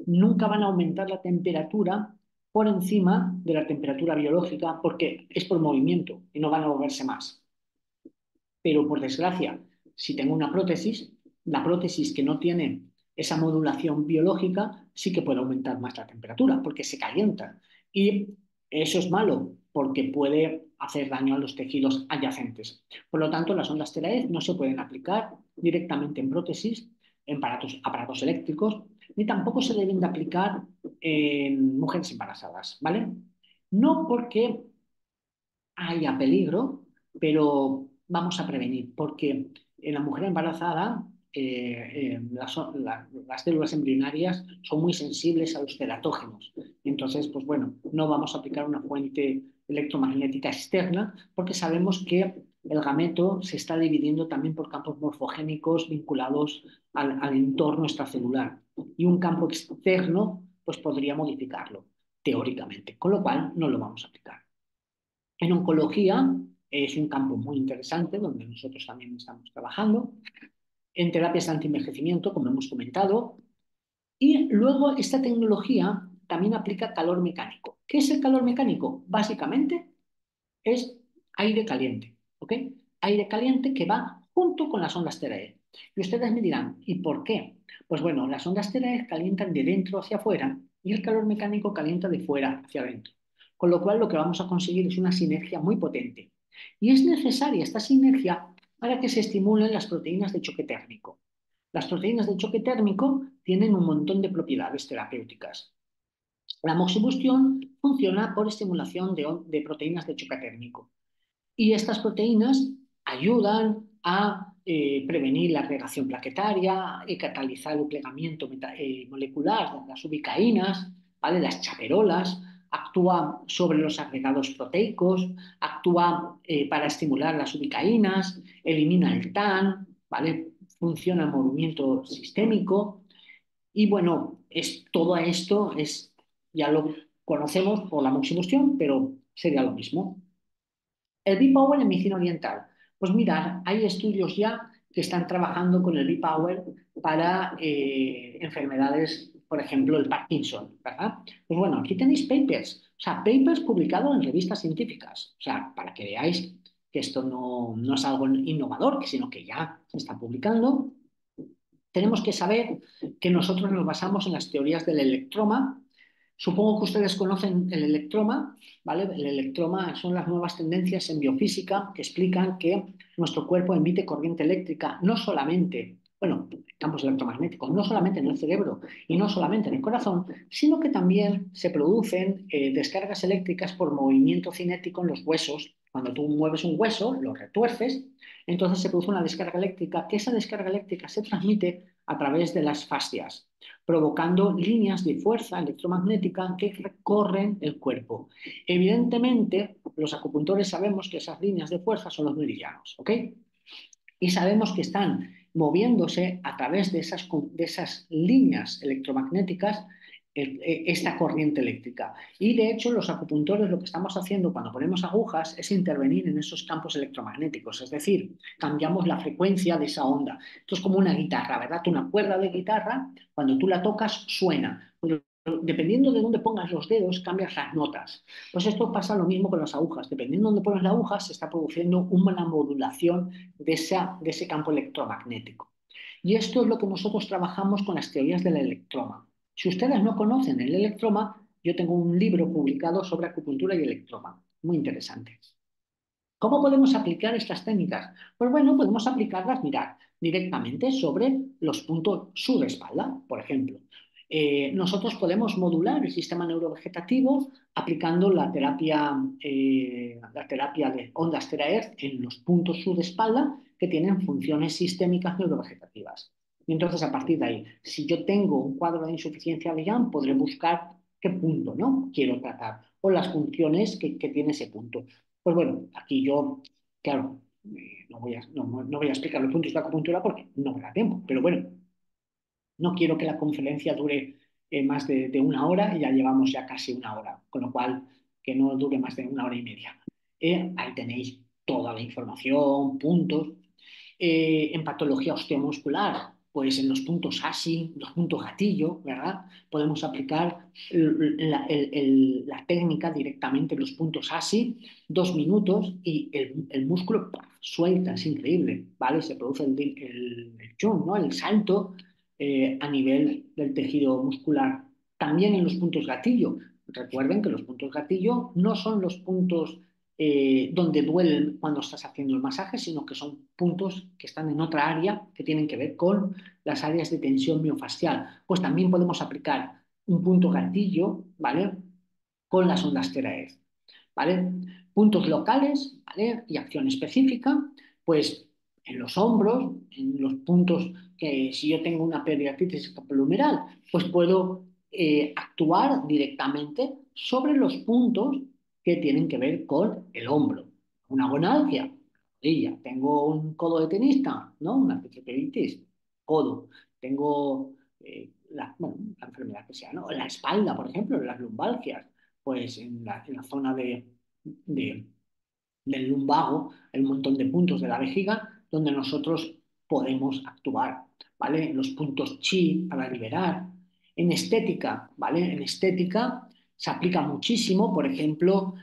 nunca van a aumentar la temperatura por encima de la temperatura biológica porque es por movimiento y no van a moverse más. Pero por desgracia, si tengo una prótesis, la prótesis que no tiene esa modulación biológica sí que puede aumentar más la temperatura porque se calienta. Y eso es malo porque puede hacer daño a los tejidos adyacentes. Por lo tanto, las ondas Telaer no se pueden aplicar directamente en prótesis, en aparatos eléctricos, ni tampoco se deben de aplicar en mujeres embarazadas, ¿vale? No porque haya peligro, pero vamos a prevenir, porque en la mujer embarazada las células embrionarias son muy sensibles a los teratógenos. Entonces, pues bueno, no vamos a aplicar una fuente electromagnética externa porque sabemos que el gameto se está dividiendo también por campos morfogénicos vinculados al entorno extracelular. Y un campo externo pues podría modificarlo, teóricamente, con lo cual no lo vamos a aplicar. En oncología es un campo muy interesante donde nosotros también estamos trabajando. En terapias de antienvejecimiento, como hemos comentado. Y luego esta tecnología también aplica calor mecánico. ¿Qué es el calor mecánico? Básicamente es aire caliente. ¿Ok? Aire caliente que va junto con las ondas Teraer. Y ustedes me dirán, ¿y por qué? Pues bueno, las ondas Teraer calientan de dentro hacia afuera y el calor mecánico calienta de fuera hacia adentro. Con lo cual lo que vamos a conseguir es una sinergia muy potente. Y es necesaria esta sinergia para que se estimulen las proteínas de choque térmico. Las proteínas de choque térmico tienen un montón de propiedades terapéuticas. La moxibustión funciona por estimulación de proteínas de choque térmico. Y estas proteínas ayudan a prevenir la agregación plaquetaria, catalizar el plegamiento molecular de las ubicaínas, ¿vale?, las chaperolas, actúa sobre los agregados proteicos, actúa para estimular las ubicaínas, elimina el TAN, ¿vale?, funciona el movimiento sistémico. Y bueno, todo esto ya lo conocemos por la moxibustión, pero sería lo mismo. El B-Power en medicina oriental. Pues mirad, hay estudios ya que están trabajando con el B-Power para enfermedades, por ejemplo, el Parkinson, ¿verdad? Pues bueno, aquí tenéis papers, o sea, papers publicados en revistas científicas, o sea, para que veáis que esto no es algo innovador, sino que ya se está publicando. Tenemos que saber que nosotros nos basamos en las teorías del electroma, Supongo que ustedes conocen el electroma, ¿vale? El electroma son las nuevas tendencias en biofísica que explican que nuestro cuerpo emite corriente eléctrica no solamente, bueno, campos electromagnéticos, no solamente en el cerebro y no solamente en el corazón, sino que también se producen descargas eléctricas por movimiento cinético en los huesos. Cuando tú mueves un hueso, lo retuerces, entonces se produce una descarga eléctrica, que esa descarga eléctrica se transmite a través de las fascias, provocando líneas de fuerza electromagnética que recorren el cuerpo. Evidentemente, los acupuntores sabemos que esas líneas de fuerza son los meridianos, ¿ok? Y sabemos que están moviéndose a través de esas líneas electromagnéticas esta corriente eléctrica. Y de hecho, los acupuntores lo que estamos haciendo cuando ponemos agujas es intervenir en esos campos electromagnéticos, es decir, cambiamos la frecuencia de esa onda. Esto es como una guitarra, ¿verdad? Una cuerda de guitarra, cuando tú la tocas, suena. Pero dependiendo de dónde pongas los dedos, cambias las notas. Pues esto pasa lo mismo con las agujas. Dependiendo de dónde pones la aguja, se está produciendo una modulación de ese campo electromagnético. Y esto es lo que nosotros trabajamos con las teorías del electroma. Si ustedes no conocen el electroma, yo tengo un libro publicado sobre acupuntura y electroma, muy interesante. ¿Cómo podemos aplicar estas técnicas? Pues bueno, podemos aplicarlas, mirar, directamente sobre los puntos subespalda, por ejemplo. Nosotros podemos modular el sistema neurovegetativo aplicando la terapia de ondas terahertz en los puntos subespalda que tienen funciones sistémicas neurovegetativas. Y entonces, a partir de ahí, si yo tengo un cuadro de insuficiencia de Yang, podré buscar qué punto, ¿no?, quiero tratar o las funciones que tiene ese punto. Pues bueno, aquí yo, claro, no voy a explicar los puntos de acupuntura porque no me da tiempo, pero bueno, no quiero que la conferencia dure más de una hora y ya llevamos ya casi una hora, con lo cual que no dure más de una hora y media. Ahí tenéis toda la información, puntos. En patología osteomuscular, pues en los puntos ASI, los puntos gatillo, ¿verdad? Podemos aplicar la técnica directamente en los puntos ASI, 2 minutos y el músculo ¡paf!, suelta, es increíble, ¿vale? Se produce el chun, ¿no?, el salto a nivel del tejido muscular. También en los puntos gatillo. Recuerden que los puntos gatillo no son los puntos donde duelen cuando estás haciendo el masaje, sino que son puntos que están en otra área que tienen que ver con las áreas de tensión miofascial. Pues también podemos aplicar un punto gatillo, ¿vale?, con las ondas terahertz, ¿vale? Puntos locales, ¿vale?, y acción específica, pues en los hombros, en los puntos que si yo tengo una periartritis escapulohumeral, pues puedo actuar directamente sobre los puntos que tienen que ver con el hombro. Una gonalgia, rodilla. Tengo un codo de tenista, ¿no?, una artritis, codo. Tengo bueno, la enfermedad que sea, ¿no?, la espalda, por ejemplo, las lumbalgias, pues en la zona de, del lumbago hay un montón de puntos de la vejiga donde nosotros podemos actuar, ¿vale? Los puntos chi para liberar. En estética, ¿vale? En estética se aplica muchísimo, por ejemplo,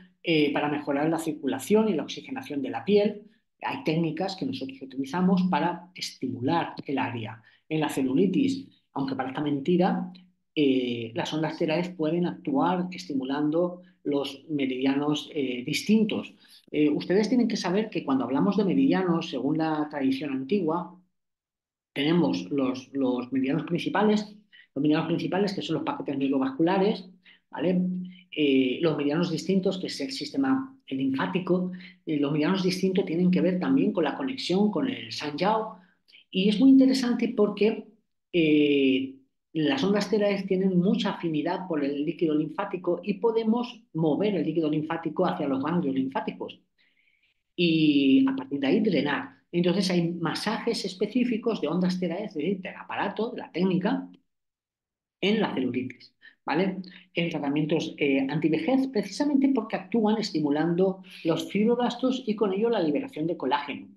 para mejorar la circulación y la oxigenación de la piel. Hay técnicas que nosotros utilizamos para estimular el área. En la celulitis, aunque parezca mentira, las ondas terares pueden actuar estimulando los meridianos distintos. Ustedes tienen que saber que cuando hablamos de meridianos, según la tradición antigua, tenemos los meridianos principales que son los paquetes neurovasculares, ¿vale? Los meridianos distintos, que es el sistema linfático. Los meridianos distintos tienen que ver también con la conexión con el Sanyao. Y es muy interesante porque las ondas terares tienen mucha afinidad por el líquido linfático y podemos mover el líquido linfático hacia los ganglios linfáticos y a partir de ahí drenar. Entonces hay masajes específicos de ondas terares, es decir, del aparato, de la técnica, en la celulitis, ¿vale? En tratamientos antivejez, precisamente porque actúan estimulando los fibroblastos y con ello la liberación de colágeno,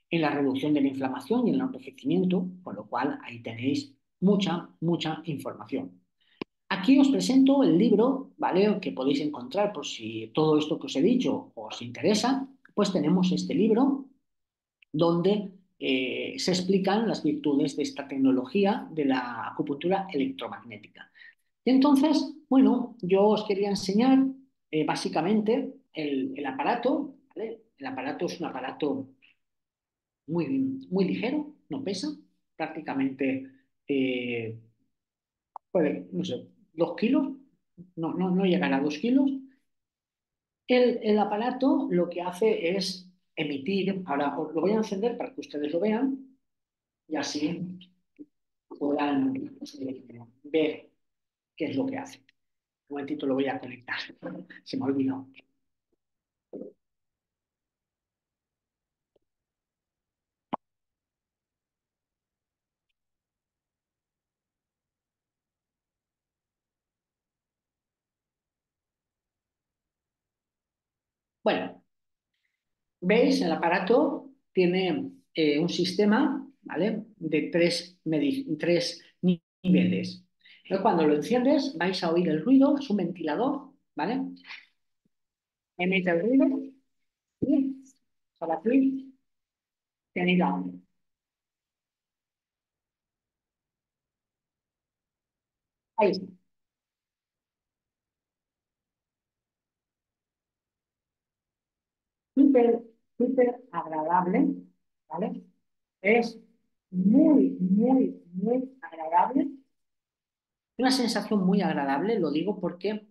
en la reducción de la inflamación y en el envejecimiento, con lo cual ahí tenéis mucha información. Aquí os presento el libro, ¿vale?, que podéis encontrar por si todo esto que os he dicho os interesa. Pues tenemos este libro donde se explican las virtudes de esta tecnología de la acupuntura electromagnética. Y entonces, bueno, yo os quería enseñar básicamente el aparato, ¿vale? El aparato es un aparato muy ligero, no pesa, prácticamente eh, puede, no sé, 2 kilos, no llegará a 2 kilos. El aparato lo que hace es emitir, ahora os lo voy a encender para que ustedes lo vean y así puedan ver qué es lo que hace. Un momentito lo voy a conectar, se me ha olvidado. Bueno, ¿veis? El aparato tiene un sistema, ¿vale? De tres niveles. Entonces, cuando lo enciendes, vais a oír el ruido, es un ventilador, ¿vale? Emite el ruido y para aquí tenéis la onda. Ahí está. Súper, súper agradable, ¿vale? Es muy agradable. Una sensación muy agradable, lo digo porque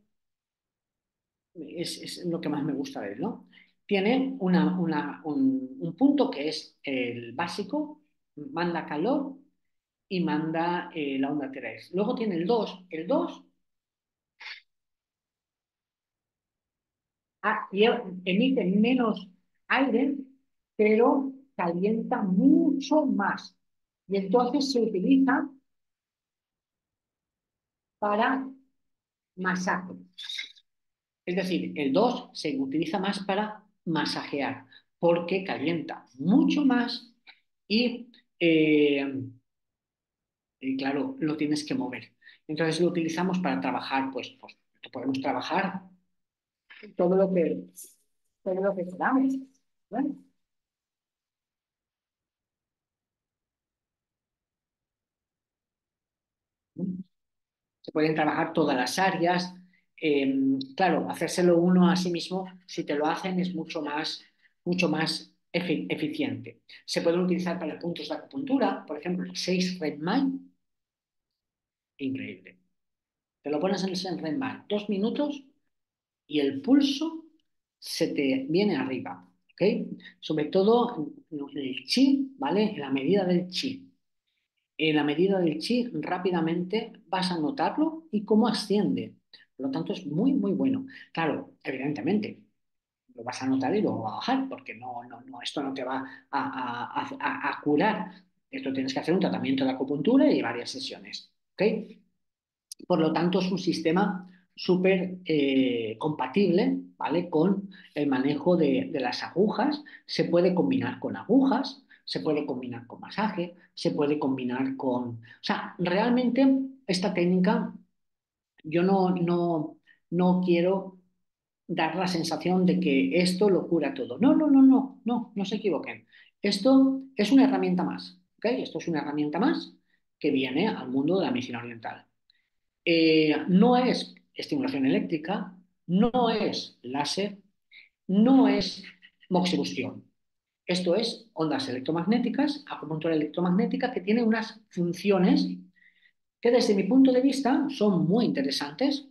es lo que más me gusta de él, ¿no? Tiene un punto que es el básico, manda calor y manda la onda 3. Luego tiene el 2. El 2 emite menos aire, pero calienta mucho más. Y entonces se utiliza para masaje. Es decir, el 2 se utiliza más para masajear, porque calienta mucho más y, eh, y claro, lo tienes que mover. Entonces lo utilizamos para trabajar, pues podemos trabajar todo lo que, todo lo que queramos. Bueno, se pueden trabajar todas las áreas. Claro, hacérselo uno a sí mismo, si te lo hacen, es mucho más eficiente. Se pueden utilizar para puntos de acupuntura, por ejemplo, el 6 Redmine, increíble. Te lo pones en el 6 Redmine 2 minutos y el pulso se te viene arriba, ¿ok? Sobre todo en el chi, ¿vale? En la medida del chi. En la medida del chi rápidamente vas a notarlo y cómo asciende. Por lo tanto, es muy bueno. Claro, evidentemente, lo vas a notar y luego va a bajar, porque esto no te va a curar. Esto tienes que hacer un tratamiento de acupuntura y varias sesiones. ¿Ok? Por lo tanto, es un sistema súper compatible, ¿vale? Con el manejo de las agujas. Se puede combinar con agujas, se puede combinar con masaje, se puede combinar con... O sea, realmente esta técnica yo no quiero dar la sensación de que esto lo cura todo. No se equivoquen. Esto es una herramienta más, ¿ok? Esto es una herramienta más que viene al mundo de la medicina oriental. No es estimulación eléctrica, no es láser, no es moxibustión. Esto es ondas electromagnéticas, acupuntura electromagnética, que tiene unas funciones que desde mi punto de vista son muy interesantes,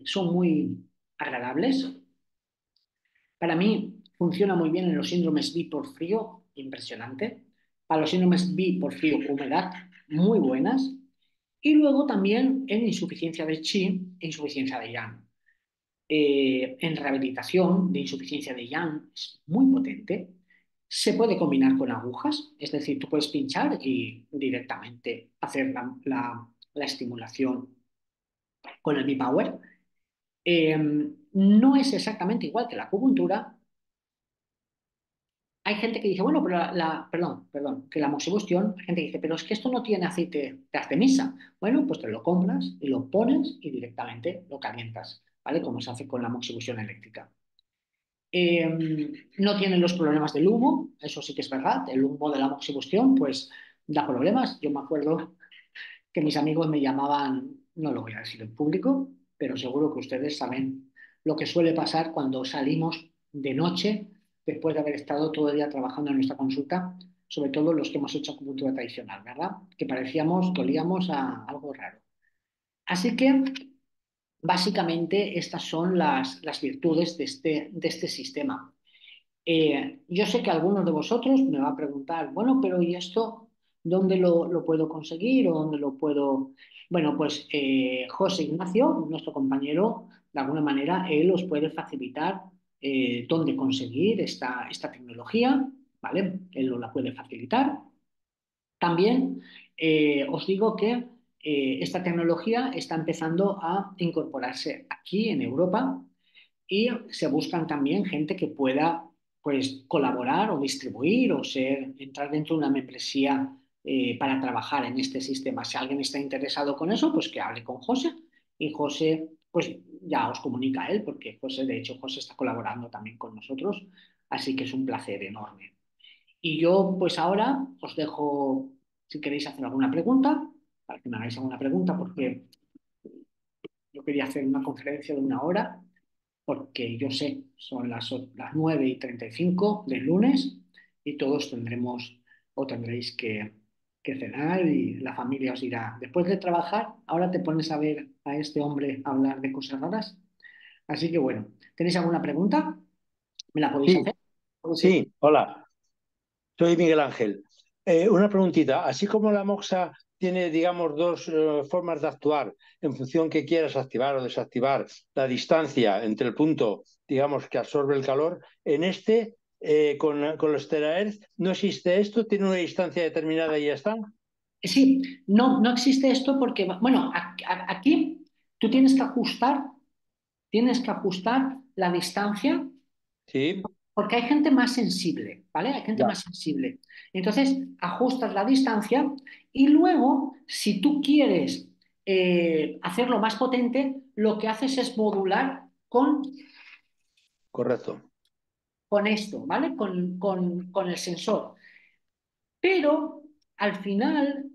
son muy agradables. Para mí funciona muy bien en los síndromes B por frío, impresionante. Para los síndromes B por frío, humedad, muy buenas. Y luego también en insuficiencia de Chi e insuficiencia de Yang. En rehabilitación de insuficiencia de Yang es muy potente. Se puede combinar con agujas, es decir, tú puedes pinchar y directamente hacer la estimulación con el B-Power. No es exactamente igual que la acupuntura. Hay gente que dice, bueno, pero perdón, que la moxibustión, hay gente que dice, pero es que esto no tiene aceite de artemisa. Bueno, pues te lo compras y lo pones y directamente lo calientas, ¿vale? Como se hace con la moxibustión eléctrica. No tienen los problemas del humo, eso sí que es verdad. El humo de la moxibustión, pues da problemas. Yo me acuerdo que mis amigos me llamaban no lo voy a decir en público, pero seguro que ustedes saben lo que suele pasar cuando salimos de noche después de haber estado todo el día trabajando en nuestra consulta, sobre todo los que hemos hecho acupuntura tradicional, ¿verdad? Que parecíamos, que olíamos a algo raro. Así que, básicamente, estas son las virtudes de este sistema. Yo sé que algunos de vosotros me va a preguntar, bueno, pero ¿y esto dónde lo puedo conseguir o dónde lo puedo? Bueno, pues José Ignacio, nuestro compañero, de alguna manera, él os puede facilitar dónde conseguir esta tecnología, ¿vale? Él os la puede facilitar. También os digo que esta tecnología está empezando a incorporarse aquí en Europa y se buscan también gente que pueda pues colaborar o distribuir o entrar dentro de una membresía para trabajar en este sistema. Si alguien está interesado con eso, pues que hable con José y José pues ya os comunica a él, porque José, de hecho, José está colaborando también con nosotros, así que es un placer enorme. Y yo pues ahora os dejo, si queréis hacer alguna pregunta, para que me hagáis alguna pregunta, porque yo quería hacer una conferencia de 1 hora porque yo sé, son las 9:35 del lunes y todos tendremos o tendréis que cenar y la familia os dirá, después de trabajar, ahora te pones a ver a este hombre hablar de cosas raras. Así que bueno, ¿tenéis alguna pregunta? ¿Me la podéis Sí, hacer? Puede ser. sí, hola, soy Miguel Ángel. Una preguntita, así como la MOXA tiene, digamos, dos formas de actuar en función que quieras activar o desactivar la distancia entre el punto, digamos, que absorbe el calor, en este, con los terahertz, no existe esto, tiene una distancia determinada y ya está. Sí, no existe esto porque, bueno, aquí tú tienes que ajustar la distancia Sí, porque hay gente más sensible, ¿vale? Hay gente ya, más sensible. Entonces, ajustas la distancia y luego, si tú quieres hacerlo más potente, lo que haces es modular correcto. con esto, ¿vale? Con el sensor. Pero al final,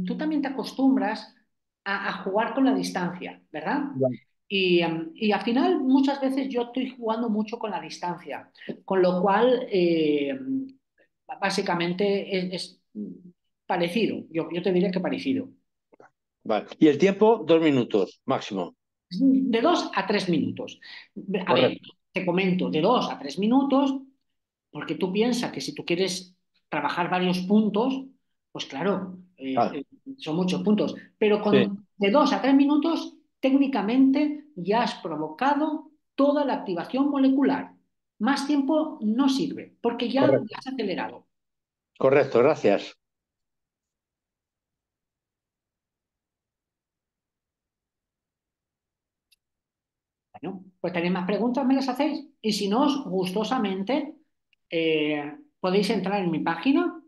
tú también te acostumbras a jugar con la distancia, ¿verdad? Ya. Y al final, muchas veces yo estoy jugando mucho con la distancia, con lo cual, básicamente es parecido. Yo te diría que parecido. Vale. Y el tiempo, 2 minutos máximo. De 2 a 3 minutos. A ver, Correcto. te comento, de 2 a 3 minutos, porque tú piensas que si tú quieres trabajar varios puntos, pues claro, Ah, son muchos puntos, pero sí, de 2 a 3 minutos técnicamente ya has provocado toda la activación molecular. Más tiempo no sirve, porque ya correcto. has acelerado. Correcto, gracias. Bueno, pues tenéis más preguntas, me las hacéis. Y si no, gustosamente podéis entrar en mi página,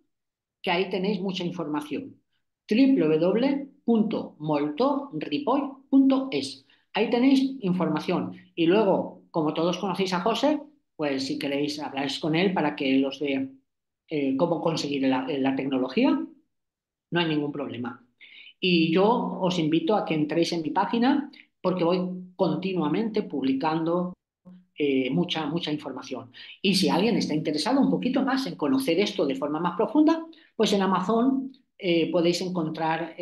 que ahí tenéis mucha información. www.moltoripoll.es. Ahí tenéis información. Y luego, como todos conocéis a José, pues si queréis habláis con él para que los de cómo conseguir la tecnología, no hay ningún problema. Y yo os invito a que entréis en mi página porque voy continuamente publicando mucha información. Y si alguien está interesado un poquito más en conocer esto de forma más profunda, pues en Amazon podéis encontrar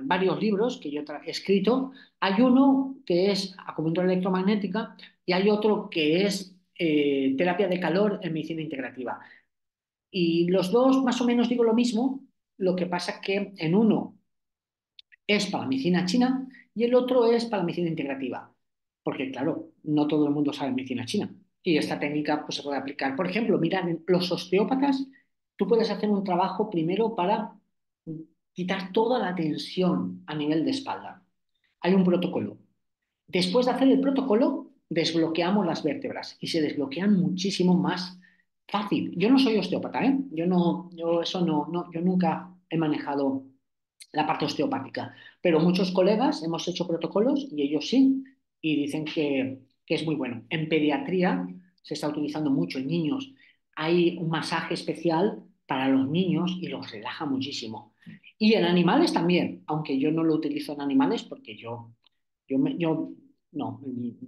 varios libros que yo he escrito. Hay uno que es acupuntura electromagnética y hay otro que es terapia de calor en medicina integrativa. Y los dos más o menos digo lo mismo, lo que pasa que en uno es para la medicina china y el otro es para la medicina integrativa. Porque, claro, no todo el mundo sabe medicina china. Y esta técnica pues, se puede aplicar. Por ejemplo, mirad, los osteópatas, tú puedes hacer un trabajo primero para quitar toda la tensión a nivel de espalda. Hay un protocolo. Después de hacer el protocolo, desbloqueamos las vértebras y se desbloquean muchísimo más fácil. Yo no soy osteópata, ¿eh? Yo no, yo eso no, yo nunca he manejado la parte osteopática. Pero muchos colegas hemos hecho protocolos y ellos sí, y dicen que es muy bueno. En pediatría se está utilizando mucho en niños. Hay un masaje especial para los niños y los relaja muchísimo. Y en animales también, aunque yo no lo utilizo en animales porque yo no,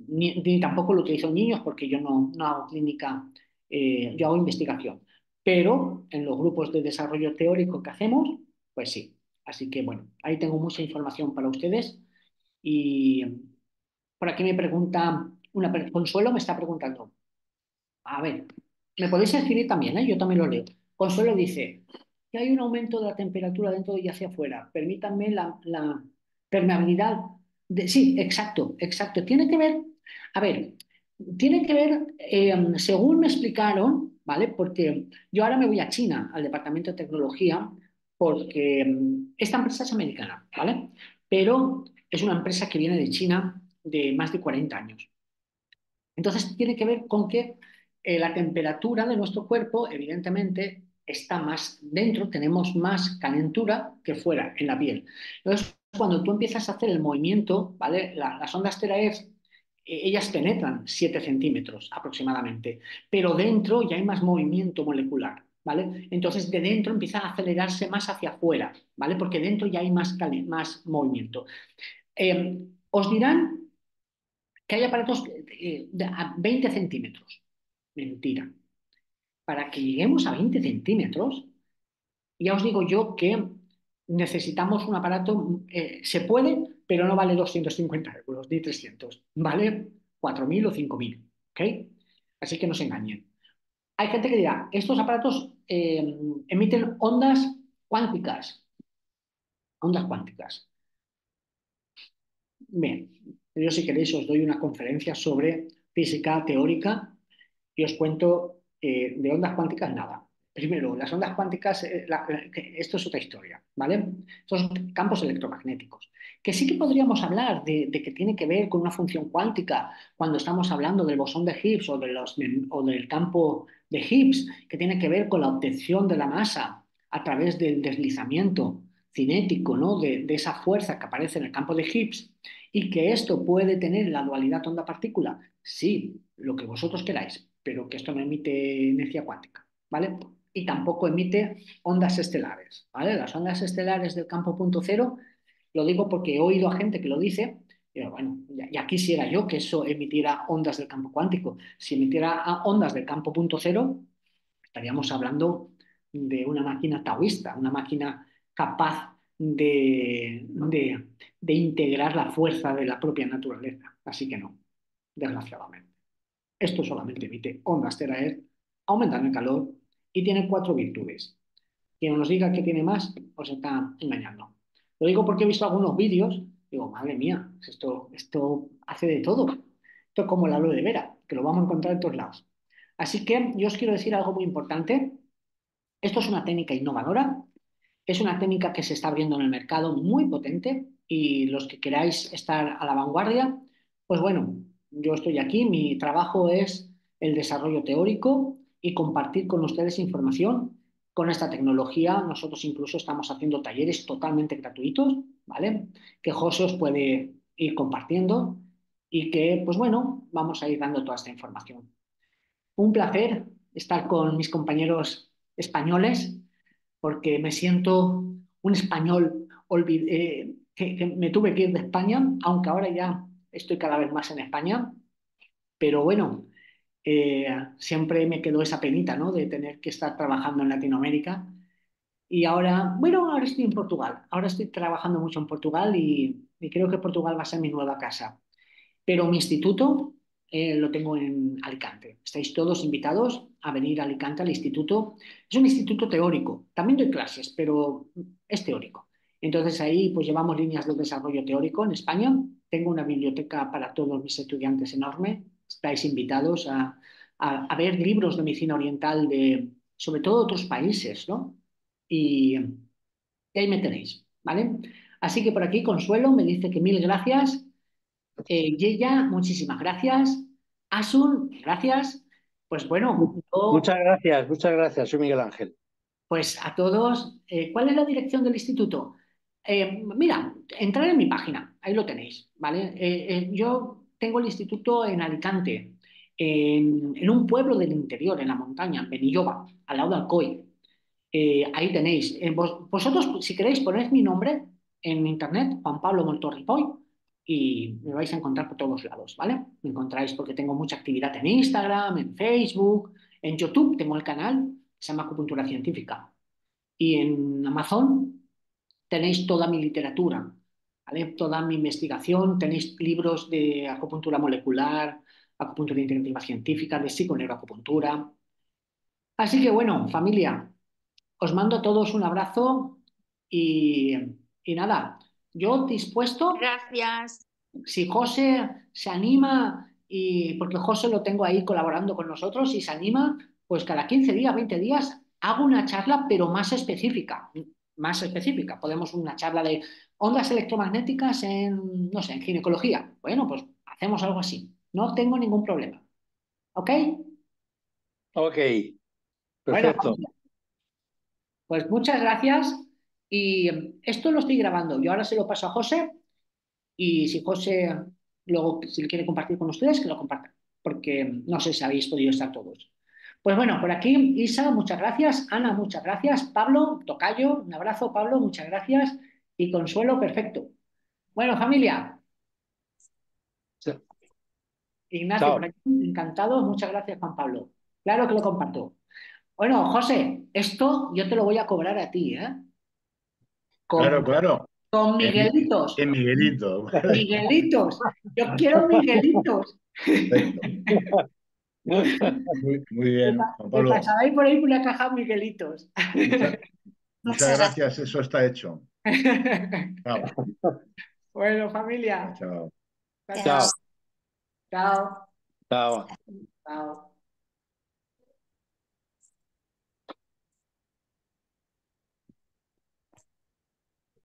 ni tampoco lo utilizo en niños porque yo no hago clínica, yo hago investigación. Pero en los grupos de desarrollo teórico que hacemos, pues sí. Así que bueno, ahí tengo mucha información para ustedes. Y por aquí me pregunta, Consuelo me está preguntando, a ver, me podéis escribir también, ¿eh? Yo también lo leo. Consuelo dice que hay un aumento de la temperatura dentro y hacia afuera. Permítanme la permeabilidad. Sí, exacto, exacto. Tiene que ver, a ver, tiene que ver, según me explicaron, ¿vale? Porque yo ahora me voy a China, al departamento de tecnología, porque esta empresa es americana, ¿vale? Pero es una empresa que viene de China de más de 40 años. Entonces, tiene que ver con que la temperatura de nuestro cuerpo, evidentemente, está más dentro, tenemos más calentura que fuera, en la piel. Entonces, cuando tú empiezas a hacer el movimiento, ¿vale? Las ondas terahertz, ellas penetran 7 centímetros aproximadamente, pero dentro ya hay más movimiento molecular, ¿vale? Entonces, de dentro empieza a acelerarse más hacia afuera, ¿vale? Porque dentro ya hay más movimiento. Os dirán que hay aparatos a 20 centímetros. Mentira. Para que lleguemos a 20 centímetros, ya os digo yo que necesitamos un aparato, se puede, pero no vale 250 euros ni 300, vale 4.000 o 5.000, ¿ok? Así que no se engañen. Hay gente que dirá, estos aparatos emiten ondas cuánticas. Bien, yo si queréis os doy una conferencia sobre física teórica y os cuento de ondas cuánticas nada. Primero, las ondas cuánticas, esto es otra historia, ¿vale? Estos son campos electromagnéticos. Que sí que podríamos hablar de que tiene que ver con una función cuántica cuando estamos hablando del bosón de Higgs o del campo de Higgs, que tiene que ver con la obtención de la masa a través del deslizamiento cinético, ¿no? De esa fuerza que aparece en el campo de Higgs y que esto puede tener la dualidad onda-partícula. Sí, lo que vosotros queráis, pero que esto no emite energía cuántica, ¿vale? Y tampoco emite ondas estelares, ¿vale? Las ondas estelares del campo punto cero, lo digo porque he oído a gente que lo dice, pero bueno, ya quisiera yo que eso emitiera ondas del campo cuántico. Si emitiera ondas del campo punto cero, estaríamos hablando de una máquina taoísta, una máquina capaz de integrar la fuerza de la propia naturaleza. Así que no, desgraciadamente. Esto solamente emite ondas terahertz, aumentan el calor y tiene cuatro virtudes. Quien nos diga que tiene más, os está engañando. Lo digo porque he visto algunos vídeos, digo, madre mía, esto hace de todo. Esto es como la aloe de vera, que lo vamos a encontrar en todos lados. Así que yo os quiero decir algo muy importante. Esto es una técnica innovadora, es una técnica que se está abriendo en el mercado muy potente y los que queráis estar a la vanguardia, pues bueno, yo estoy aquí, mi trabajo es el desarrollo teórico y compartir con ustedes información con esta tecnología. Nosotros incluso estamos haciendo talleres totalmente gratuitos, ¿vale? Que José os puede ir compartiendo y que, pues bueno, vamos a ir dando toda esta información. Un placer estar con mis compañeros españoles porque me siento un español que me tuve que ir de España, aunque ahora ya estoy cada vez más en España, pero bueno, siempre me quedó esa penita, ¿no? De tener que estar trabajando en Latinoamérica. Y ahora, bueno, ahora estoy en Portugal, ahora estoy trabajando mucho en Portugal y creo que Portugal va a ser mi nueva casa. Pero mi instituto lo tengo en Alicante. Estáis todos invitados a venir a Alicante al instituto. Es un instituto teórico. También doy clases, pero es teórico. Entonces ahí pues llevamos líneas de desarrollo teórico en España. Tengo una biblioteca para todos mis estudiantes enorme. Estáis invitados a ver libros de medicina oriental de, sobre todo, otros países, ¿no? Y, y ahí me tenéis, ¿vale? Así que por aquí Consuelo me dice que mil gracias. Yeya, muchísimas gracias. Asun, gracias. Pues bueno, yo, Muchas gracias, soy Miguel Ángel. pues a todos, ¿cuál es la dirección del instituto? Mira, entrar en mi página, ahí lo tenéis, ¿vale? Yo tengo el instituto en Alicante, en un pueblo del interior, en la montaña, en Benilloba, al lado de Alcoy. Ahí tenéis. Vosotros, si queréis, poned mi nombre en internet, Juan Pablo Montorripoy, y me vais a encontrar por todos lados, ¿vale? Me encontráis porque tengo mucha actividad en Instagram, en Facebook, en YouTube tengo el canal, se llama Acupuntura Científica. Y en Amazon tenéis toda mi literatura, ¿vale? Toda mi investigación, tenéis libros de acupuntura molecular, acupuntura integrativa científica, de psiconeuroacupuntura. Así que bueno, familia, os mando a todos un abrazo y, y nada, yo dispuesto, Gracias. si José se anima, y porque José lo tengo ahí colaborando con nosotros y se anima, pues cada 15 días, 20 días, hago una charla, pero más específica, más específica. Podemos una charla de ondas electromagnéticas en, no sé, en ginecología. Bueno, pues hacemos algo así. No tengo ningún problema. ¿Ok? Ok, Bueno, perfecto. pues muchas gracias. Y esto lo estoy grabando. Yo ahora se lo paso a José y si José luego, si le quiere compartir con ustedes, que lo compartan, porque no sé si habéis podido estar todos. Pues bueno, por aquí, Isa, muchas gracias. Ana, muchas gracias. Pablo, Tocayo, un abrazo, Pablo, muchas gracias. Y Consuelo, perfecto. Bueno, familia, Ignacio, por Chao. aquí, encantado. Muchas gracias, Juan Pablo. Claro que lo comparto. Bueno, José, esto yo te lo voy a cobrar a ti, ¿eh? Claro, Con, claro. con Miguelitos. En Miguelito. Vale. Miguelitos. Yo quiero Miguelitos. Perfecto. Muy bien, Juan Me Pablo. pasaré por ahí por una caja Miguelitos. Muchas, muchas Muchas gracias. gracias. Eso está hecho. Chao. Bueno, Chao, familia. chao. Chao, chao. Chao. Gracias. Chao. Chao. Chao.